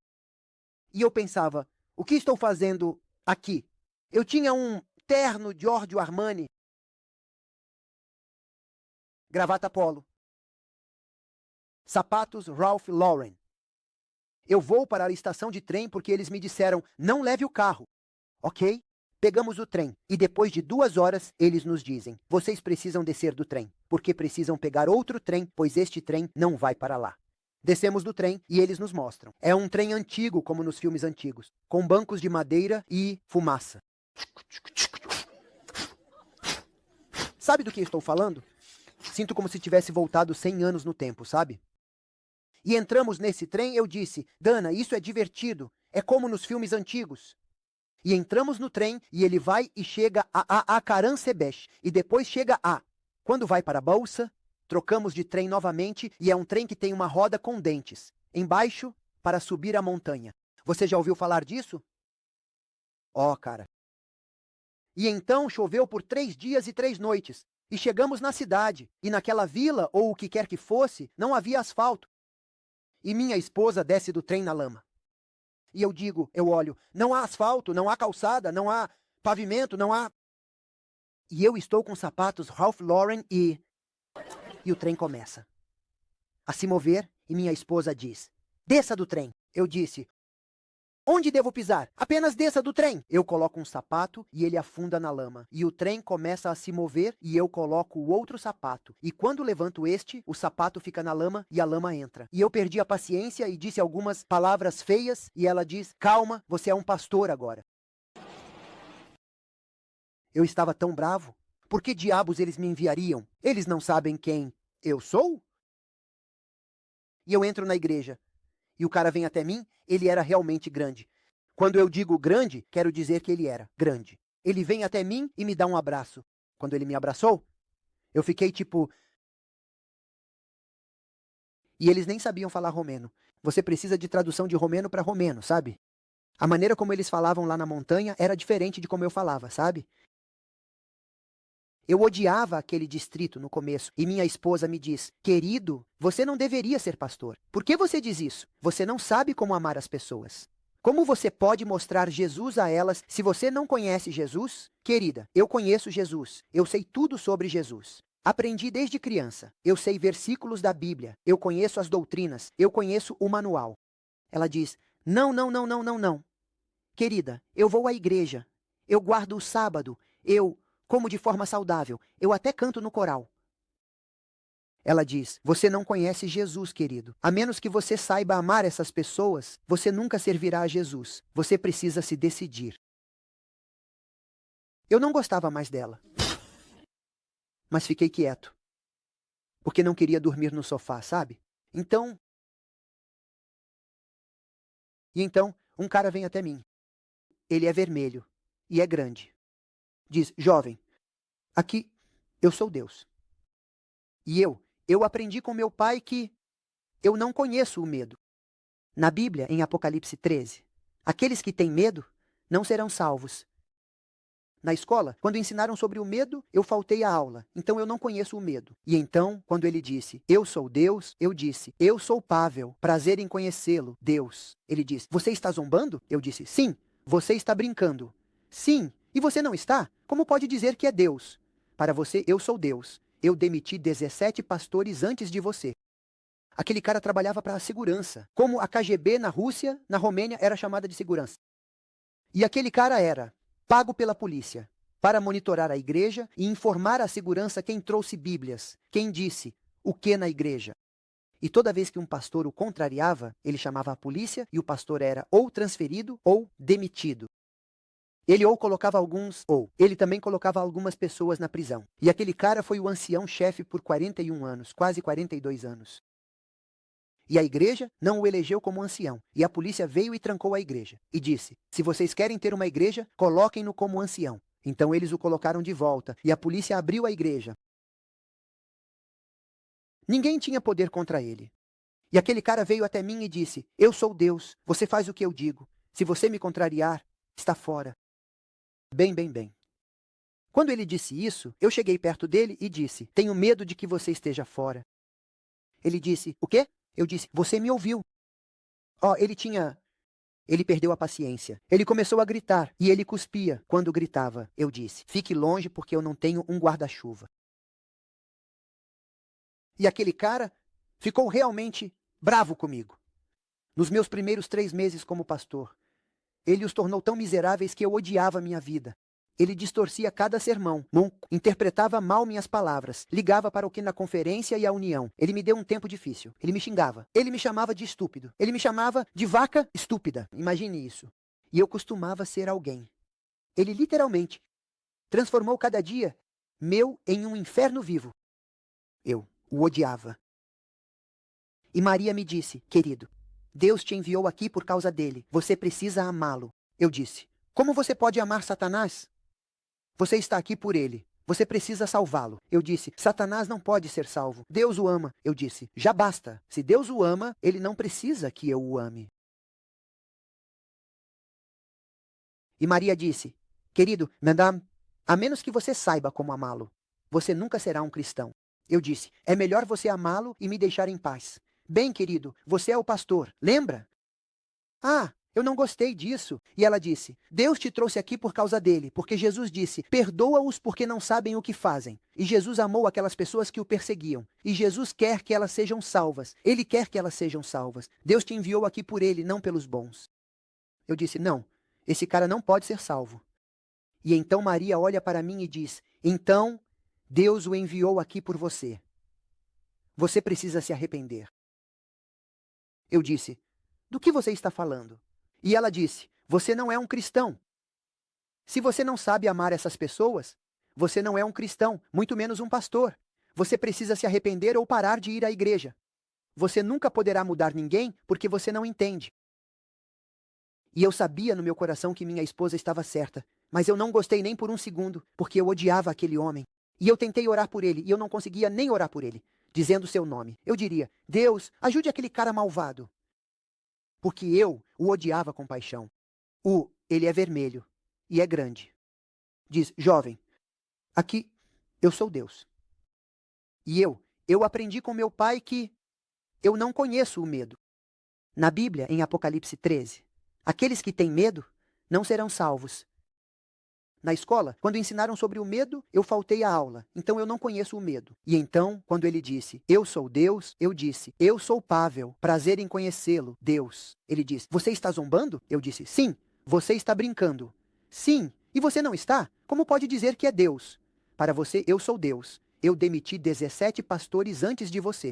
A: E eu pensava, o que estou fazendo aqui? Eu tinha um terno Giorgio Armani, gravata polo, sapatos Ralph Lauren. Eu vou para a estação de trem porque eles me disseram, não leve o carro. Ok? Pegamos o trem e depois de 2 horas eles nos dizem, vocês precisam descer do trem, porque precisam pegar outro trem, pois este trem não vai para lá. Descemos do trem e eles nos mostram. É um trem antigo, como nos filmes antigos, com bancos de madeira e fumaça. Sabe do que estou falando? Sinto como se tivesse voltado 100 anos no tempo, sabe? E entramos nesse trem, eu disse, Dana, isso é divertido, é como nos filmes antigos. E entramos no trem e ele vai e chega a Acarancebeche e depois chega a... Quando vai para a Bolsa, trocamos de trem novamente e é um trem que tem uma roda com dentes, embaixo para subir a montanha. Você já ouviu falar disso? Ó, cara. E então choveu por 3 dias e 3 noites e chegamos na cidade e naquela vila ou o que quer que fosse, não havia asfalto. E minha esposa desce do trem na lama. E eu digo, eu olho, não há asfalto, não há calçada, não há pavimento, não há... E eu estou com sapatos Ralph Lauren e o trem começa a se mover e minha esposa diz, desça do trem. Eu disse, onde devo pisar? Apenas desça do trem. Eu coloco um sapato e ele afunda na lama. E o trem começa a se mover e eu coloco o outro sapato. E quando levanto este, o sapato fica na lama e a lama entra. E eu perdi a paciência e disse algumas palavras feias e ela diz, calma, você é um pastor agora. Eu estava tão bravo. Por que diabos eles me enviariam? Eles não sabem quem eu sou? E eu entro na igreja. E o cara vem até mim, ele era realmente grande. Quando eu digo grande, quero dizer que ele era grande. Ele vem até mim e me dá um abraço. Quando ele me abraçou, eu fiquei tipo... E eles nem sabiam falar romeno. Você precisa de tradução de romeno para romeno, sabe? A maneira como eles falavam lá na montanha era diferente de como eu falava, sabe? Eu odiava aquele distrito no começo e minha esposa me diz, querido, você não deveria ser pastor. Por que você diz isso? Você não sabe como amar as pessoas. Como você pode mostrar Jesus a elas se você não conhece Jesus? Querida, eu conheço Jesus. Eu sei tudo sobre Jesus. Aprendi desde criança. Eu sei versículos da Bíblia. Eu conheço as doutrinas. Eu conheço o manual. Ela diz, não, não, não, não, não, não. Querida, eu vou à igreja. Eu guardo o sábado. Eu como de forma saudável. Eu até canto no coral. Ela diz, você não conhece Jesus, querido. A menos que você saiba amar essas pessoas, você nunca servirá a Jesus. Você precisa se decidir. Eu não gostava mais dela. Mas fiquei quieto. Porque não queria dormir no sofá, sabe? Então, um cara vem até mim. Ele é vermelho e é grande. Diz, jovem, aqui eu sou Deus. E eu aprendi com meu pai que eu não conheço o medo. Na Bíblia, em Apocalipse 13, aqueles que têm medo não serão salvos. Na escola, quando ensinaram sobre o medo, eu faltei a aula, então eu não conheço o medo. E então, quando ele disse, eu sou Deus, eu disse, eu sou Pavel, prazer em conhecê-lo, Deus. Ele disse, você está zombando? Eu disse, sim. Você está brincando. Sim. E você não está? Como pode dizer que é Deus? Para você, eu sou Deus. Eu demiti 17 pastores antes de você. Aquele cara trabalhava para a segurança. Como a KGB na Rússia, na Romênia, era chamada de segurança. E aquele cara era pago pela polícia para monitorar a igreja e informar à segurança quem trouxe bíblias, quem disse o que na igreja. E toda vez que um pastor o contrariava, ele chamava a polícia e o pastor era ou transferido ou demitido. Ele também colocava algumas pessoas na prisão. E aquele cara foi o ancião-chefe por 41 anos, quase 42 anos. E a igreja não o elegeu como ancião. E a polícia veio e trancou a igreja. E disse, se vocês querem ter uma igreja, coloquem-no como ancião. Então eles o colocaram de volta. E a polícia abriu a igreja. Ninguém tinha poder contra ele. E aquele cara veio até mim e disse: Eu sou Deus, você faz o que eu digo. Se você me contrariar, está fora. Bem, bem, bem. Quando ele disse isso, eu cheguei perto dele e disse: Tenho medo de que você esteja fora. Ele disse: O quê? Eu disse: Você me ouviu. Ele perdeu a paciência. Ele começou a gritar e ele cuspia quando gritava. Eu disse: Fique longe porque eu não tenho um guarda-chuva. E aquele cara ficou realmente bravo comigo. Nos meus primeiros 3 meses como pastor, ele os tornou tão miseráveis que eu odiava minha vida. Ele distorcia cada sermão, interpretava mal minhas palavras, ligava para o que na conferência e a união. Ele me deu um tempo difícil. Ele me xingava. Ele me chamava de estúpido. Ele me chamava de vaca estúpida. Imagine isso. E eu costumava ser alguém. Ele literalmente transformou cada dia meu em um inferno vivo. Eu o odiava. E Maria me disse: Querido, Deus te enviou aqui por causa dele. Você precisa amá-lo. Eu disse: Como você pode amar Satanás? Você está aqui por ele. Você precisa salvá-lo. Eu disse: Satanás não pode ser salvo. Deus o ama. Eu disse: Já basta. Se Deus o ama, ele não precisa que eu o ame. E Maria disse: Querido, madame, a menos que você saiba como amá-lo, você nunca será um cristão. Eu disse: É melhor você amá-lo e me deixar em paz. Bem, querido, você é o pastor. Lembra? Ah, eu não gostei disso. E ela disse: Deus te trouxe aqui por causa dele, porque Jesus disse: Perdoa-os porque não sabem o que fazem. E Jesus amou aquelas pessoas que o perseguiam. E Jesus quer que elas sejam salvas. Ele quer que elas sejam salvas. Deus te enviou aqui por ele, não pelos bons. Eu disse: Não, esse cara não pode ser salvo. E então Maria olha para mim e diz: Então Deus o enviou aqui por você. Você precisa se arrepender. Eu disse: Do que você está falando? E ela disse: Você não é um cristão. Se você não sabe amar essas pessoas, você não é um cristão, muito menos um pastor. Você precisa se arrepender ou parar de ir à igreja. Você nunca poderá mudar ninguém porque você não entende. E eu sabia no meu coração que minha esposa estava certa, mas eu não gostei nem por um segundo, porque eu odiava aquele homem. E eu tentei orar por ele, e eu não conseguia nem orar por ele, dizendo seu nome. Eu diria: Deus, ajude aquele cara malvado. Porque eu o odiava com paixão. Ele é vermelho e é grande. Diz: Jovem, aqui eu sou Deus. E eu aprendi com meu pai que eu não conheço o medo. Na Bíblia, em Apocalipse 13, aqueles que têm medo não serão salvos. Na escola, quando ensinaram sobre o medo, eu faltei a aula, então eu não conheço o medo. E então, quando ele disse: Eu sou Deus, eu disse: Eu sou Pavel, prazer em conhecê-lo, Deus. Ele disse: Você está zombando? Eu disse: Sim. Você está brincando? Sim. E você não está? Como pode dizer que é Deus? Para você, eu sou Deus. Eu demiti 17 pastores antes de você.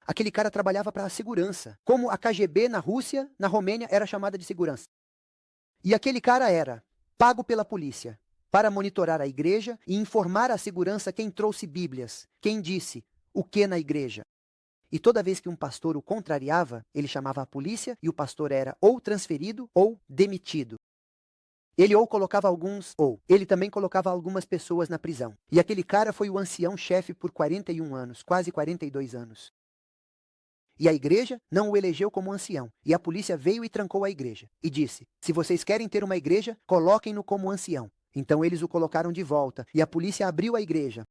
A: Aquele cara trabalhava para a segurança, como a KGB na Rússia, na Romênia era chamada de segurança. E aquele cara era pago pela polícia para monitorar a igreja e informar à segurança quem trouxe Bíblias, quem disse o que na igreja. E toda vez que um pastor o contrariava, ele chamava a polícia e o pastor era ou transferido ou demitido. Ele também colocava algumas pessoas na prisão. E aquele cara foi o ancião-chefe por 41 anos, quase 42 anos. E a igreja não o elegeu como ancião. E a polícia veio e trancou a igreja. E disse: Se vocês querem ter uma igreja, coloquem-no como ancião. Então eles o colocaram de volta. E a polícia abriu a igreja.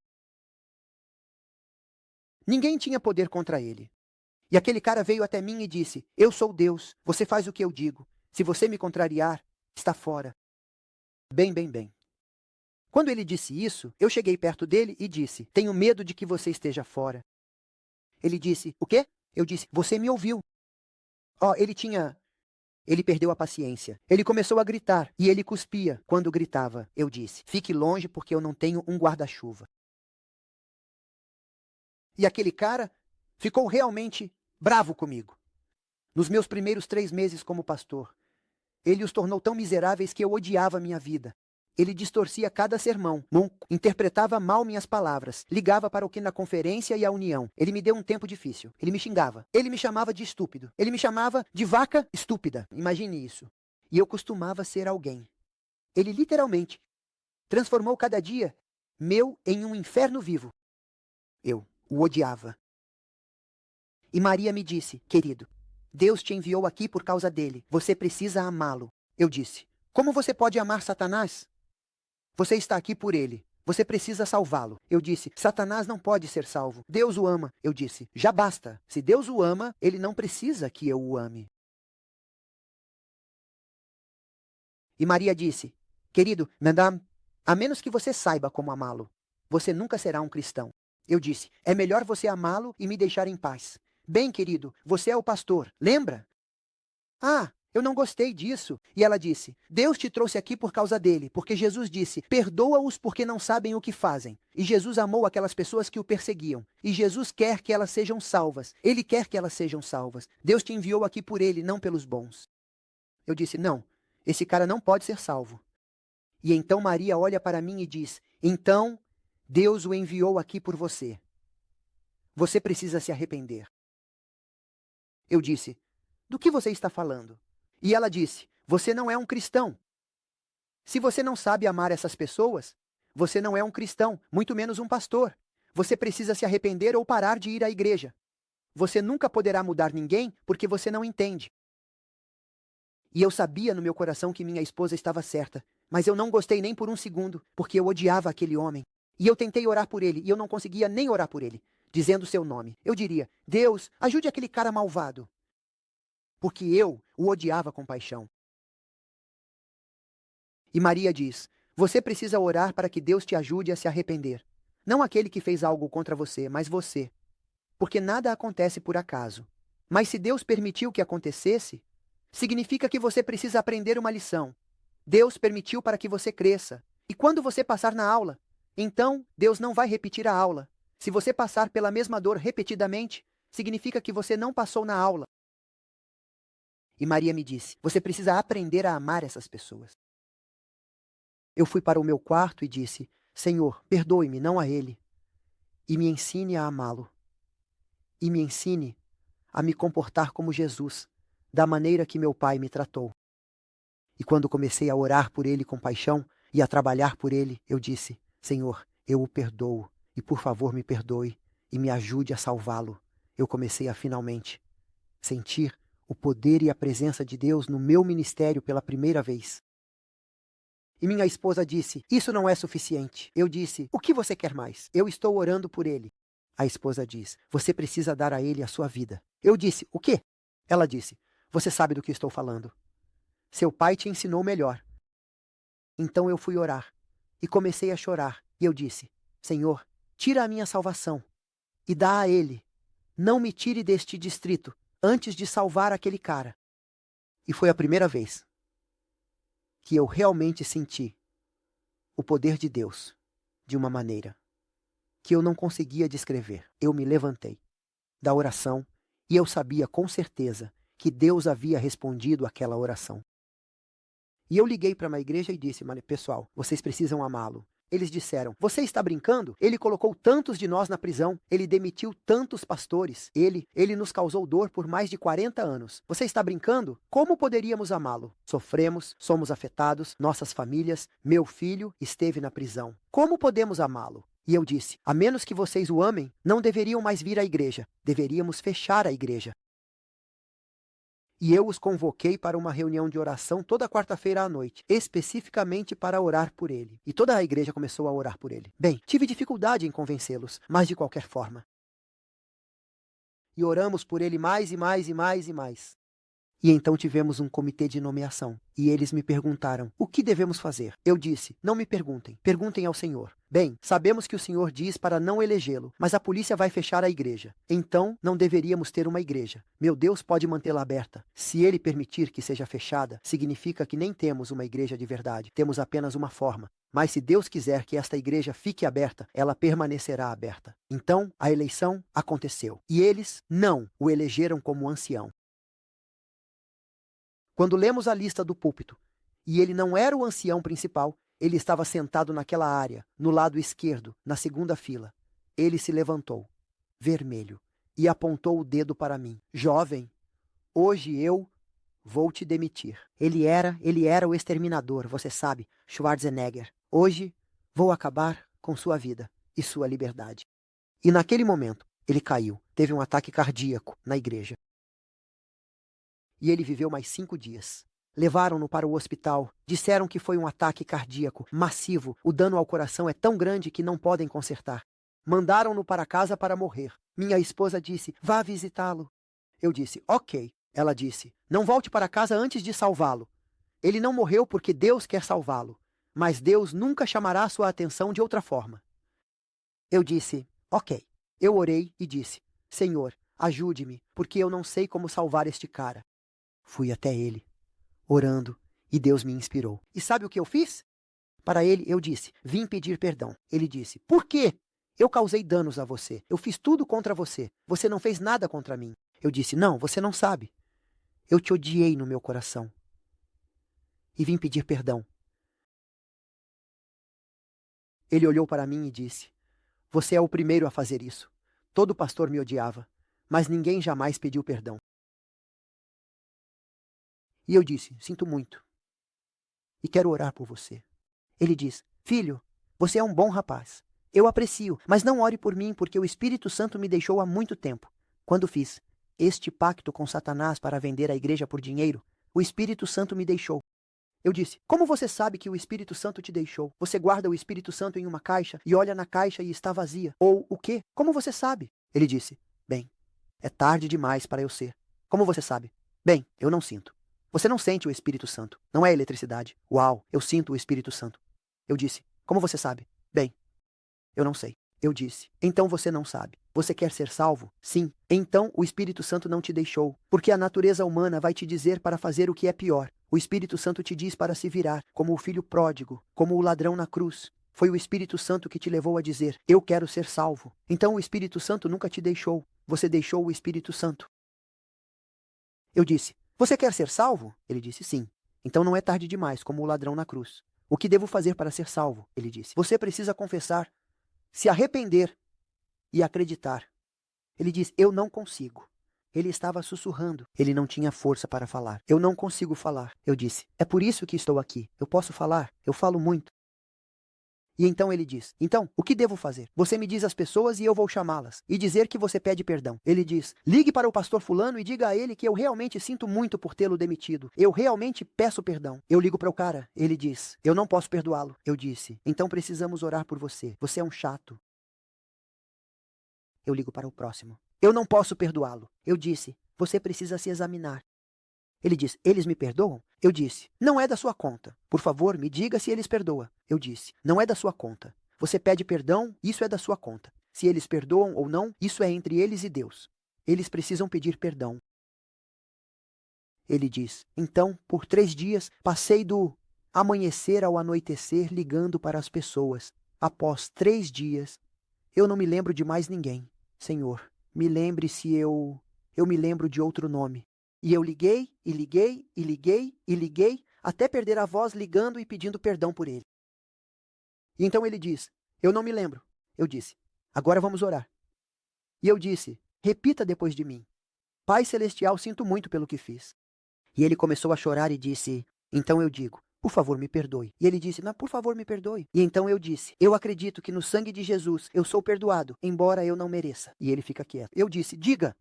A: Ninguém tinha poder contra ele. E aquele cara veio até mim e disse: Eu sou Deus, você faz o que eu digo. Se você me contrariar, está fora. Bem, bem, bem. Quando ele disse isso, eu cheguei perto dele e disse: Tenho medo de que você esteja fora. Ele disse: O quê? Eu disse: Você me ouviu. Ele perdeu a paciência. Ele começou a gritar e ele cuspia quando gritava. Eu disse: Fique longe porque eu não tenho um guarda-chuva. E aquele cara ficou realmente bravo comigo. Nos meus primeiros 3 meses como pastor, ele os tornou tão miseráveis que eu odiava minha vida. Ele distorcia cada sermão, interpretava mal minhas palavras, ligava para o que na conferência e a união. Ele me deu um tempo difícil. Ele me xingava. Ele me chamava de estúpido. Ele me chamava de vaca estúpida. Imagine isso. E eu costumava ser alguém. Ele literalmente transformou cada dia meu em um inferno vivo. Eu o odiava. E Maria me disse, querido, Deus te enviou aqui por causa dele. Você precisa amá-lo. Eu disse, como você pode amar Satanás? Você está aqui por ele. Você precisa salvá-lo. Eu disse, Satanás não pode ser salvo. Deus o ama. Eu disse, já basta. Se Deus o ama, ele não precisa que eu o ame. E Maria disse, querido, madame, a menos que você saiba como amá-lo, você nunca será um cristão. Eu disse, é melhor você amá-lo e me deixar em paz. Bem, querido, você é o pastor, lembra? Ah, eu não gostei disso. E ela disse, Deus te trouxe aqui por causa dele, porque Jesus disse, perdoa-os porque não sabem o que fazem. E Jesus amou aquelas pessoas que o perseguiam. E Jesus quer que elas sejam salvas. Ele quer que elas sejam salvas. Deus te enviou aqui por ele, não pelos bons. Eu disse, não, esse cara não pode ser salvo. E então Maria olha para mim e diz, então Deus o enviou aqui por você. Você precisa se arrepender. Eu disse, do que você está falando? E ela disse, você não é um cristão. Se você não sabe amar essas pessoas, você não é um cristão, muito menos um pastor. Você precisa se arrepender ou parar de ir à igreja. Você nunca poderá mudar ninguém porque você não entende. E eu sabia no meu coração que minha esposa estava certa, mas eu não gostei nem por um segundo, porque eu odiava aquele homem. E eu tentei orar por ele, e eu não conseguia nem orar por ele, dizendo seu nome. Eu diria, Deus, ajude aquele cara malvado. Porque eu o odiava com paixão. E Maria diz, você precisa orar para que Deus te ajude a se arrepender. Não aquele que fez algo contra você, mas você. Porque nada acontece por acaso. Mas se Deus permitiu que acontecesse, significa que você precisa aprender uma lição. Deus permitiu para que você cresça. E quando você passar na aula, então Deus não vai repetir a aula. Se você passar pela mesma dor repetidamente, significa que você não passou na aula. E Maria me disse, você precisa aprender a amar essas pessoas. Eu fui para o meu quarto e disse, Senhor, perdoe-me, não a ele, e me ensine a amá-lo. E me ensine a me comportar como Jesus, da maneira que meu pai me tratou. E quando comecei a orar por ele com paixão e a trabalhar por ele, eu disse, Senhor, eu o perdoo, e por favor me perdoe, e me ajude a salvá-lo. Eu comecei a finalmente sentir o poder e a presença de Deus no meu ministério pela primeira vez. E minha esposa disse, isso não é suficiente. Eu disse, o que você quer mais? Eu estou orando por ele. A esposa diz, você precisa dar a ele a sua vida. Eu disse, o quê? Ela disse, você sabe do que estou falando. Seu pai te ensinou melhor. Então eu fui orar e comecei a chorar. E eu disse, Senhor, tira a minha salvação e dá a ele. Não me tire deste distrito antes de salvar aquele cara. E foi a primeira vez que eu realmente senti o poder de Deus de uma maneira que eu não conseguia descrever. Eu me levantei da oração e eu sabia com certeza que Deus havia respondido àquela oração. E eu liguei para uma igreja e disse, pessoal, vocês precisam amá-lo. Eles disseram, você está brincando? Ele colocou tantos de nós na prisão, ele demitiu tantos pastores, ele nos causou dor por mais de 40 anos. Você está brincando? Como poderíamos amá-lo? Sofremos, somos afetados, nossas famílias, meu filho esteve na prisão. Como podemos amá-lo? E eu disse, a menos que vocês o amem, não deveriam mais vir à igreja, deveríamos fechar a igreja. E eu os convoquei para uma reunião de oração toda quarta-feira à noite, especificamente para orar por ele. E toda a igreja começou a orar por ele. Bem, tive dificuldade em convencê-los, mas de qualquer forma. E oramos por ele mais e mais e mais e mais. E então tivemos um comitê de nomeação. E eles me perguntaram, o que devemos fazer? Eu disse, não me perguntem, perguntem ao Senhor. Bem, sabemos que o Senhor diz para não elegê-lo, mas a polícia vai fechar a igreja. Então, não deveríamos ter uma igreja. Meu Deus pode mantê-la aberta. Se ele permitir que seja fechada, significa que nem temos uma igreja de verdade. Temos apenas uma forma. Mas se Deus quiser que esta igreja fique aberta, ela permanecerá aberta. Então, a eleição aconteceu. E eles não o elegeram como ancião. Quando lemos a lista do púlpito, e ele não era o ancião principal, ele estava sentado naquela área, no lado esquerdo, na segunda fila. Ele se levantou, vermelho, e apontou o dedo para mim. Jovem, hoje eu vou te demitir. Ele era o exterminador, você sabe, Schwarzenegger. Hoje vou acabar com sua vida e sua liberdade. E naquele momento, Ele caiu, teve um ataque cardíaco na igreja. E ele viveu mais 5 dias. Levaram-no para o hospital. Disseram que foi um ataque cardíaco massivo. O dano ao coração é tão grande que não podem consertar. Mandaram-no para casa para morrer. Minha esposa disse, vá visitá-lo. Eu disse, ok. Ela disse, não volte para casa antes de salvá-lo. Ele não morreu porque Deus quer salvá-lo. Mas Deus nunca chamará sua atenção de outra forma. Eu disse, ok. Eu orei e disse, Senhor, ajude-me, porque eu não sei como salvar este cara. Fui até ele, orando, e Deus me inspirou. E sabe o que eu fiz? Para ele, eu disse, vim pedir perdão. Ele disse, por quê? Eu causei danos a você. Eu fiz tudo contra você. Você não fez nada contra mim. Eu disse, não, você não sabe. Eu te odiei no meu coração. E vim pedir perdão. Ele olhou para mim e disse, você é o primeiro a fazer isso. Todo pastor me odiava, mas ninguém jamais pediu perdão. E eu disse, sinto muito. E quero orar por você. Ele diz, filho, você é um bom rapaz. Eu aprecio, mas não ore por mim, porque o Espírito Santo me deixou há muito tempo. Quando fiz este pacto com Satanás para vender a igreja por dinheiro, o Espírito Santo me deixou. Eu disse, como você sabe que o Espírito Santo te deixou? Você guarda o Espírito Santo em uma caixa e olha na caixa e está vazia. Ou o quê? Como você sabe? Ele disse, bem, é tarde demais para eu ser. Como você sabe? Bem, eu não sinto. Você não sente o Espírito Santo. Não é eletricidade. Uau, eu sinto o Espírito Santo. Eu disse, como você sabe? Bem, eu não sei. Eu disse, então você não sabe. Você quer ser salvo? Sim. Então o Espírito Santo não te deixou, porque a natureza humana vai te dizer para fazer o que é pior. O Espírito Santo te diz para se virar, como o filho pródigo, como o ladrão na cruz. Foi o Espírito Santo que te levou a dizer, eu quero ser salvo. Então o Espírito Santo nunca te deixou. Você deixou o Espírito Santo. Eu disse, você quer ser salvo? Ele disse, sim. Então não é tarde demais, como o ladrão na cruz. O que devo fazer para ser salvo? Ele disse, você precisa confessar, se arrepender e acreditar. Ele diz, eu não consigo. Ele estava sussurrando. Ele não tinha força para falar. Eu não consigo falar. Eu disse, é por isso que estou aqui. Eu posso falar. Eu falo muito. E então ele diz, então, o que devo fazer? Você me diz as pessoas e eu vou chamá-las. E dizer que você pede perdão. Ele diz, ligue para o pastor fulano e diga a ele que eu realmente sinto muito por tê-lo demitido. Eu realmente peço perdão. Eu ligo para o cara. Ele diz, eu não posso perdoá-lo. Eu disse, então precisamos orar por você. Você é um chato. Eu ligo para o próximo. Eu não posso perdoá-lo. Eu disse, você precisa se examinar. Ele diz, eles me perdoam? Eu disse, não é da sua conta. Por favor, me diga se eles perdoam. Eu disse, não é da sua conta. Você pede perdão, isso é da sua conta. Se eles perdoam ou não, isso é entre eles e Deus. Eles precisam pedir perdão. Ele diz, então, por 3 dias, passei do amanhecer ao anoitecer ligando para as pessoas. Após 3 dias, eu não me lembro de mais ninguém. Senhor, me lembre se eu me lembro de outro nome. E eu liguei, e liguei, e liguei, e liguei, até perder a voz ligando e pedindo perdão por ele. E então ele diz, eu não me lembro. Eu disse, agora vamos orar. E eu disse, repita depois de mim. Pai Celestial, sinto muito pelo que fiz. E ele começou a chorar e disse, então eu digo, por favor, me perdoe. E ele disse, mas por favor, me perdoe. E então eu disse, eu acredito que no sangue de Jesus eu sou perdoado, embora eu não mereça. E ele fica quieto. Eu disse, diga.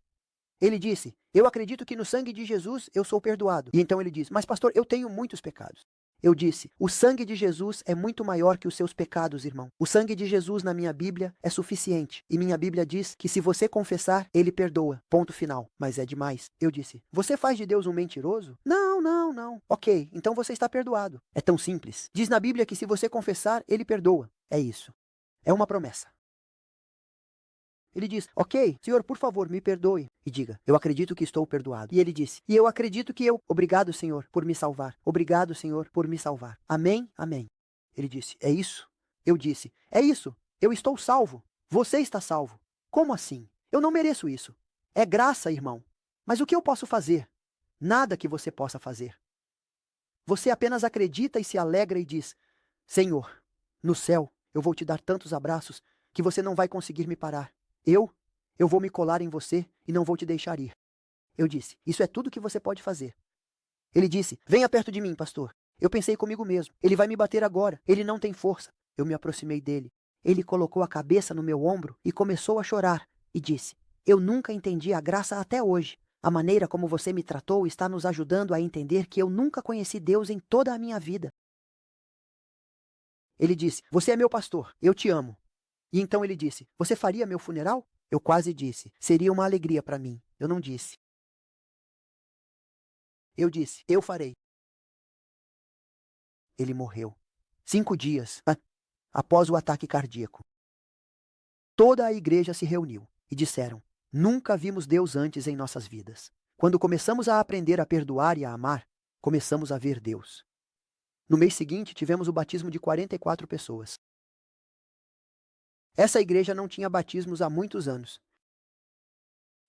A: Ele disse, eu acredito que no sangue de Jesus eu sou perdoado. E então ele disse, mas pastor, eu tenho muitos pecados. Eu disse, o sangue de Jesus é muito maior que os seus pecados, irmão. O sangue de Jesus na minha Bíblia é suficiente. E minha Bíblia diz que se você confessar, ele perdoa. Ponto final. Mas é demais. Eu disse, você faz de Deus um mentiroso? Não, não, não. Ok, então você está perdoado. É tão simples. Diz na Bíblia que se você confessar, ele perdoa. É isso. É uma promessa. Ele diz, ok, Senhor, por favor, me perdoe. E diga, eu acredito que estou perdoado. E ele disse, e eu acredito que obrigado, Senhor, por me salvar. Obrigado, Senhor, por me salvar. Amém, amém. Ele disse, é isso? Eu disse, é isso. Eu estou salvo. Você está salvo. Como assim? Eu não mereço isso. É graça, irmão. Mas o que eu posso fazer? Nada que você possa fazer. Você apenas acredita e se alegra e diz, Senhor, no céu eu vou te dar tantos abraços que você não vai conseguir me parar. Eu vou me colar em você e não vou te deixar ir. Eu disse, isso é tudo que você pode fazer. Ele disse, venha perto de mim, pastor. Eu pensei comigo mesmo, ele vai me bater agora, ele não tem força. Eu me aproximei dele. Ele colocou a cabeça no meu ombro e começou a chorar.
C: e disse: Eu nunca entendi a graça até hoje. A maneira como você me tratou está nos ajudando a entender que eu nunca conheci Deus em toda a minha vida. Ele disse: Você é meu pastor, eu te amo. E então ele disse: Você faria meu funeral? Eu quase disse: Seria uma alegria para mim. Eu não disse. Eu disse: Eu farei. Ele morreu. 5 dias após o ataque cardíaco. Toda a igreja se reuniu e disseram: Nunca vimos Deus antes em nossas vidas. Quando começamos a aprender a perdoar e a amar, começamos a ver Deus. No mês seguinte, tivemos o batismo de 44 pessoas. Essa igreja não tinha batismos há muitos anos.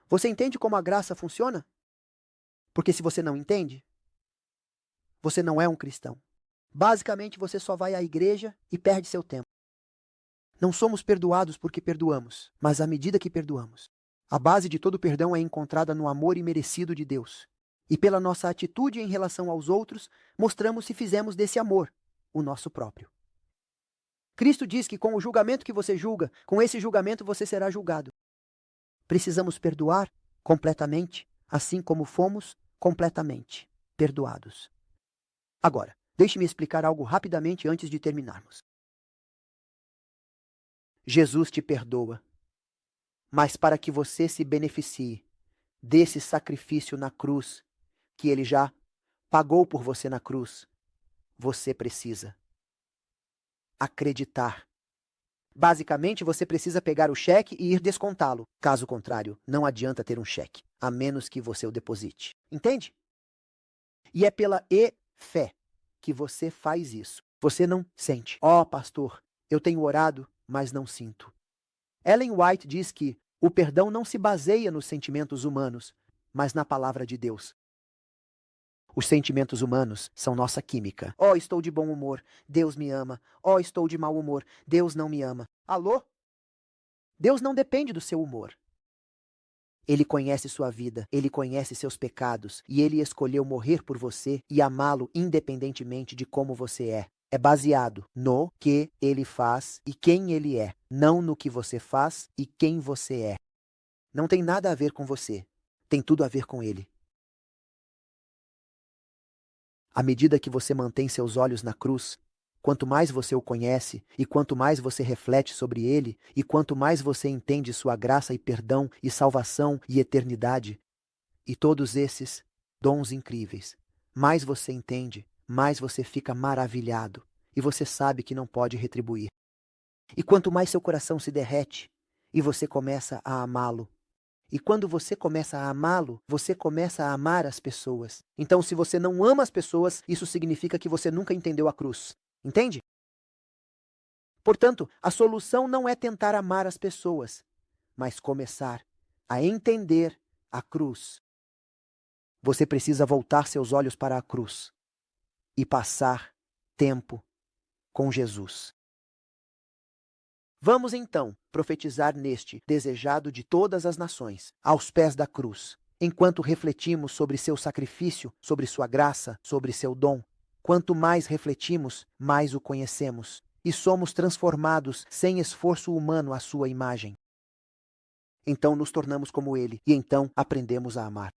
C: Você entende como a graça funciona? Porque se você não entende, você não é um cristão. Basicamente, você só vai à igreja e perde seu tempo. Não somos perdoados porque perdoamos, mas à medida que perdoamos. A base de todo perdão é encontrada no amor imerecido de Deus. E pela nossa atitude em relação aos outros, mostramos se fizemos desse amor o nosso próprio. Cristo diz que com o julgamento que você julga, com esse julgamento você será julgado. Precisamos perdoar completamente, assim como fomos completamente perdoados. Agora, deixe-me explicar algo rapidamente antes de terminarmos. Jesus te perdoa, mas para que você se beneficie desse sacrifício na cruz, que ele já pagou por você na cruz, você precisa acreditar. Basicamente, você precisa pegar o cheque e ir descontá-lo. Caso contrário, não adianta ter um cheque, a menos que você o deposite. Entende? E é pela fé que você faz isso. Você não sente. Ó, pastor, eu tenho orado, mas não sinto. Ellen White diz que o perdão não se baseia nos sentimentos humanos, mas na palavra de Deus. Os sentimentos humanos são nossa química. Oh, estou de bom humor, Deus me ama. Oh, estou de mau humor, Deus não me ama. Alô? Deus não depende do seu humor. Ele conhece sua vida, ele conhece seus pecados, e ele escolheu morrer por você e amá-lo independentemente de como você é. É baseado no que ele faz e quem ele é, não no que você faz e quem você é. Não tem nada a ver com você, tem tudo a ver com ele. À medida que você mantém seus olhos na cruz, quanto mais você o conhece, e quanto mais você reflete sobre ele, e quanto mais você entende sua graça e perdão, e salvação e eternidade, e todos esses dons incríveis, mais você entende, mais você fica maravilhado, e você sabe que não pode retribuir. E quanto mais seu coração se derrete, e você começa a amá-lo, e quando você começa a amá-lo, você começa a amar as pessoas. Então, se você não ama as pessoas, isso significa que você nunca entendeu a cruz. Entende? Portanto, a solução não é tentar amar as pessoas, mas começar a entender a cruz. Você precisa voltar seus olhos para a cruz e passar tempo com Jesus. Vamos então profetizar neste desejado de todas as nações, aos pés da cruz, enquanto refletimos sobre seu sacrifício, sobre sua graça, sobre seu dom. Quanto mais refletimos, mais o conhecemos, e somos transformados sem esforço humano à sua imagem. Então nos tornamos como ele, e então aprendemos a amar.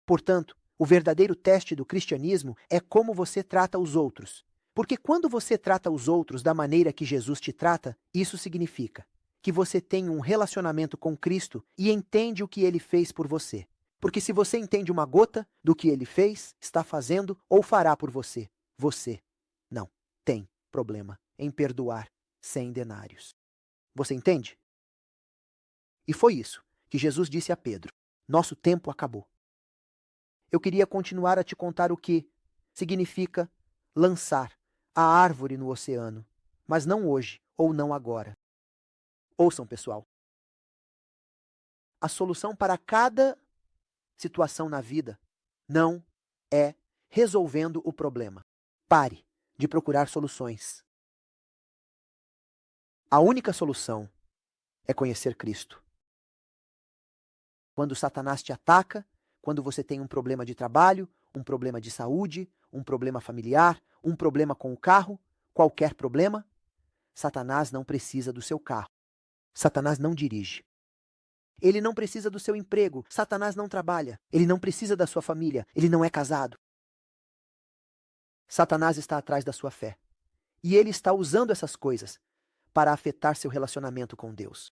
C: Portanto, o verdadeiro teste do cristianismo é como você trata os outros. Porque quando você trata os outros da maneira que Jesus te trata, isso significa que você tem um relacionamento com Cristo e entende o que ele fez por você. Porque se você entende uma gota do que ele fez, está fazendo ou fará por você, você não tem problema em perdoar 100 denários. Você entende? E foi isso que Jesus disse a Pedro. Nosso tempo acabou. Eu queria continuar a te contar o que significa lançar a árvore no oceano, mas não hoje ou não agora. Ouçam, pessoal. A solução para cada situação na vida não é resolvendo o problema. Pare de procurar soluções. A única solução é conhecer Cristo. Quando Satanás te ataca, quando você tem um problema de trabalho, um problema de saúde, um problema familiar, um problema com o carro, qualquer problema, Satanás não precisa do seu carro. Satanás não dirige. Ele não precisa do seu emprego. Satanás não trabalha. Ele não precisa da sua família. Ele não é casado. Satanás está atrás da sua fé. E ele está usando essas coisas para afetar seu relacionamento com Deus.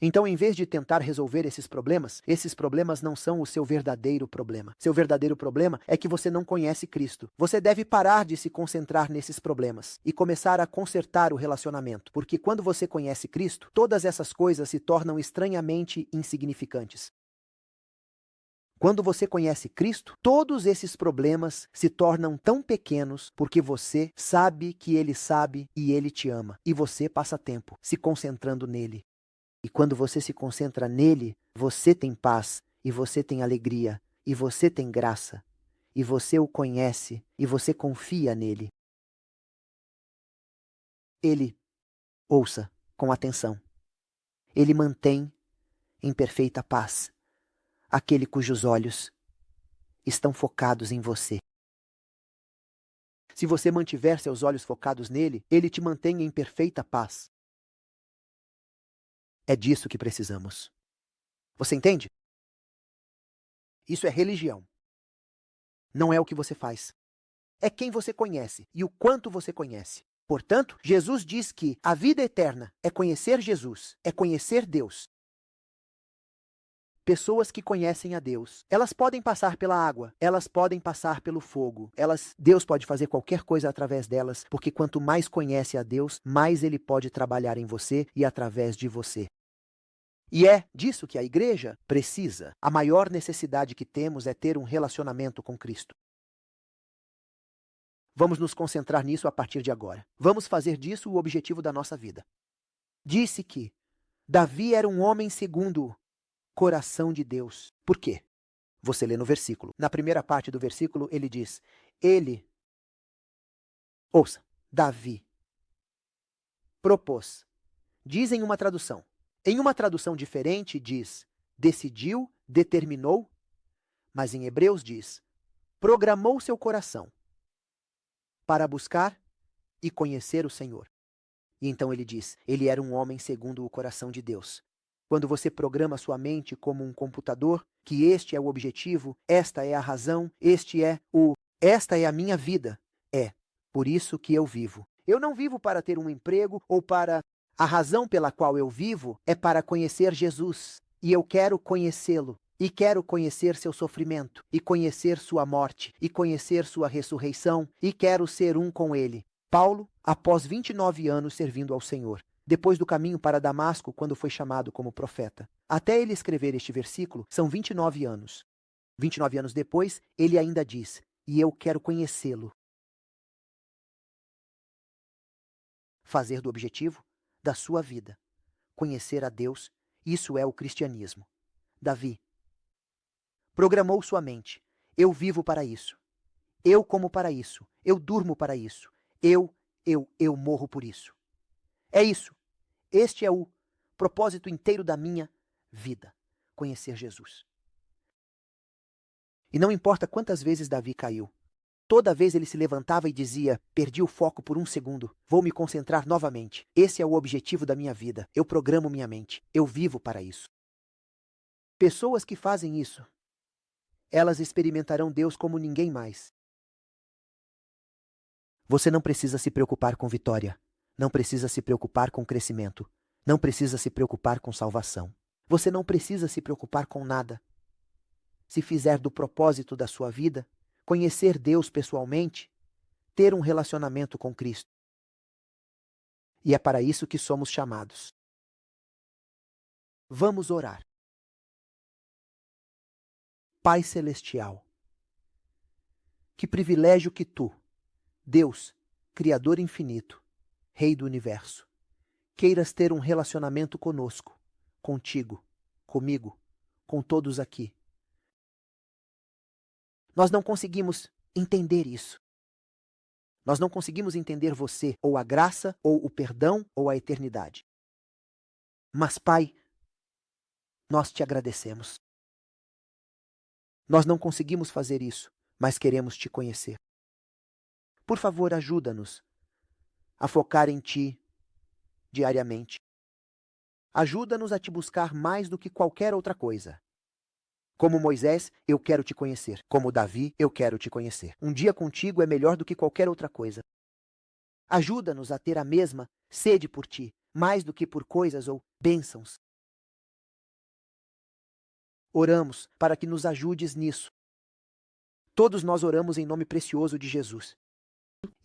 C: Então, em vez de tentar resolver esses problemas não são o seu verdadeiro problema. Seu verdadeiro problema é que você não conhece Cristo. Você deve parar de se concentrar nesses problemas e começar a consertar o relacionamento, porque quando você conhece Cristo, todas essas coisas se tornam estranhamente insignificantes. Quando você conhece Cristo, todos esses problemas se tornam tão pequenos porque você sabe que Ele sabe e Ele te ama. E você passa tempo se concentrando nele. E quando você se concentra nele, você tem paz, e você tem alegria, e você tem graça, e você o conhece, e você confia nele. Ele, ouça com atenção, ele mantém em perfeita paz aquele cujos olhos estão focados em você. Se você mantiver seus olhos focados nele, ele te mantém em perfeita paz. É disso que precisamos. Você entende? Isso é religião. Não é o que você faz. É quem você conhece e o quanto você conhece. Portanto, Jesus diz que a vida eterna é conhecer Jesus, é conhecer Deus. Pessoas que conhecem a Deus, elas podem passar pela água, elas podem passar pelo fogo, Deus pode fazer qualquer coisa através delas, porque quanto mais conhece a Deus, mais Ele pode trabalhar em você e através de você. E é disso que a igreja precisa. A maior necessidade que temos é ter um relacionamento com Cristo. Vamos nos concentrar nisso a partir de agora. Vamos fazer disso o objetivo da nossa vida. Disse que Davi era um homem segundo o coração de Deus. Por quê? Você lê no versículo. Na primeira parte do versículo ele diz, ouça, Davi propôs. Diz em uma tradução. Em uma tradução diferente diz, decidiu, determinou, mas em Hebreus diz, programou seu coração para buscar e conhecer o Senhor. E então ele diz, ele era um homem segundo o coração de Deus. Quando você programa sua mente como um computador, que este é o objetivo, esta é a razão, esta é a minha vida, é por isso que eu vivo. Eu não vivo para ter um emprego ou para... A razão pela qual eu vivo é para conhecer Jesus, e eu quero conhecê-lo, e quero conhecer seu sofrimento, e conhecer sua morte, e conhecer sua ressurreição, e quero ser um com ele. Paulo, após 29 anos servindo ao Senhor, depois do caminho para Damasco, quando foi chamado como profeta, até ele escrever este versículo, são 29 anos. 29 anos depois, ele ainda diz, e eu quero conhecê-lo. Fazer do objetivo da sua vida. Conhecer a Deus, isso é o cristianismo. Davi programou sua mente. Eu vivo para isso. Eu como para isso. Eu durmo para isso. Eu morro por isso. É isso. Este é o propósito inteiro da minha vida. Conhecer Jesus. E não importa quantas vezes Davi caiu. Toda vez ele se levantava e dizia, perdi o foco por um segundo, vou me concentrar novamente. Esse é o objetivo da minha vida. Eu programo minha mente. Eu vivo para isso. Pessoas que fazem isso, elas experimentarão Deus como ninguém mais. Você não precisa se preocupar com vitória. Não precisa se preocupar com crescimento. Não precisa se preocupar com salvação. Você não precisa se preocupar com nada. Se fizer do propósito da sua vida, conhecer Deus pessoalmente, ter um relacionamento com Cristo. E é para isso que somos chamados. Vamos orar. Pai Celestial, que privilégio que tu, Deus, Criador infinito, Rei do Universo, queiras ter um relacionamento conosco, contigo, comigo, com todos aqui. Nós não conseguimos entender isso. Nós não conseguimos entender você, ou a graça, ou o perdão, ou a eternidade. Mas, Pai, nós te agradecemos. Nós não conseguimos fazer isso, mas queremos te conhecer. Por favor, ajuda-nos a focar em ti diariamente. Ajuda-nos a te buscar mais do que qualquer outra coisa. Como Moisés, eu quero te conhecer. Como Davi, eu quero te conhecer. Um dia contigo é melhor do que qualquer outra coisa. Ajuda-nos a ter a mesma sede por ti, mais do que por coisas ou bênçãos. Oramos para que nos ajudes nisso. Todos nós oramos em nome precioso de Jesus.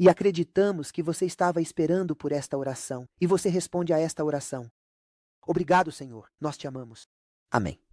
C: E acreditamos que você estava esperando por esta oração, e você responde a esta oração. Obrigado, Senhor, nós te amamos. Amém.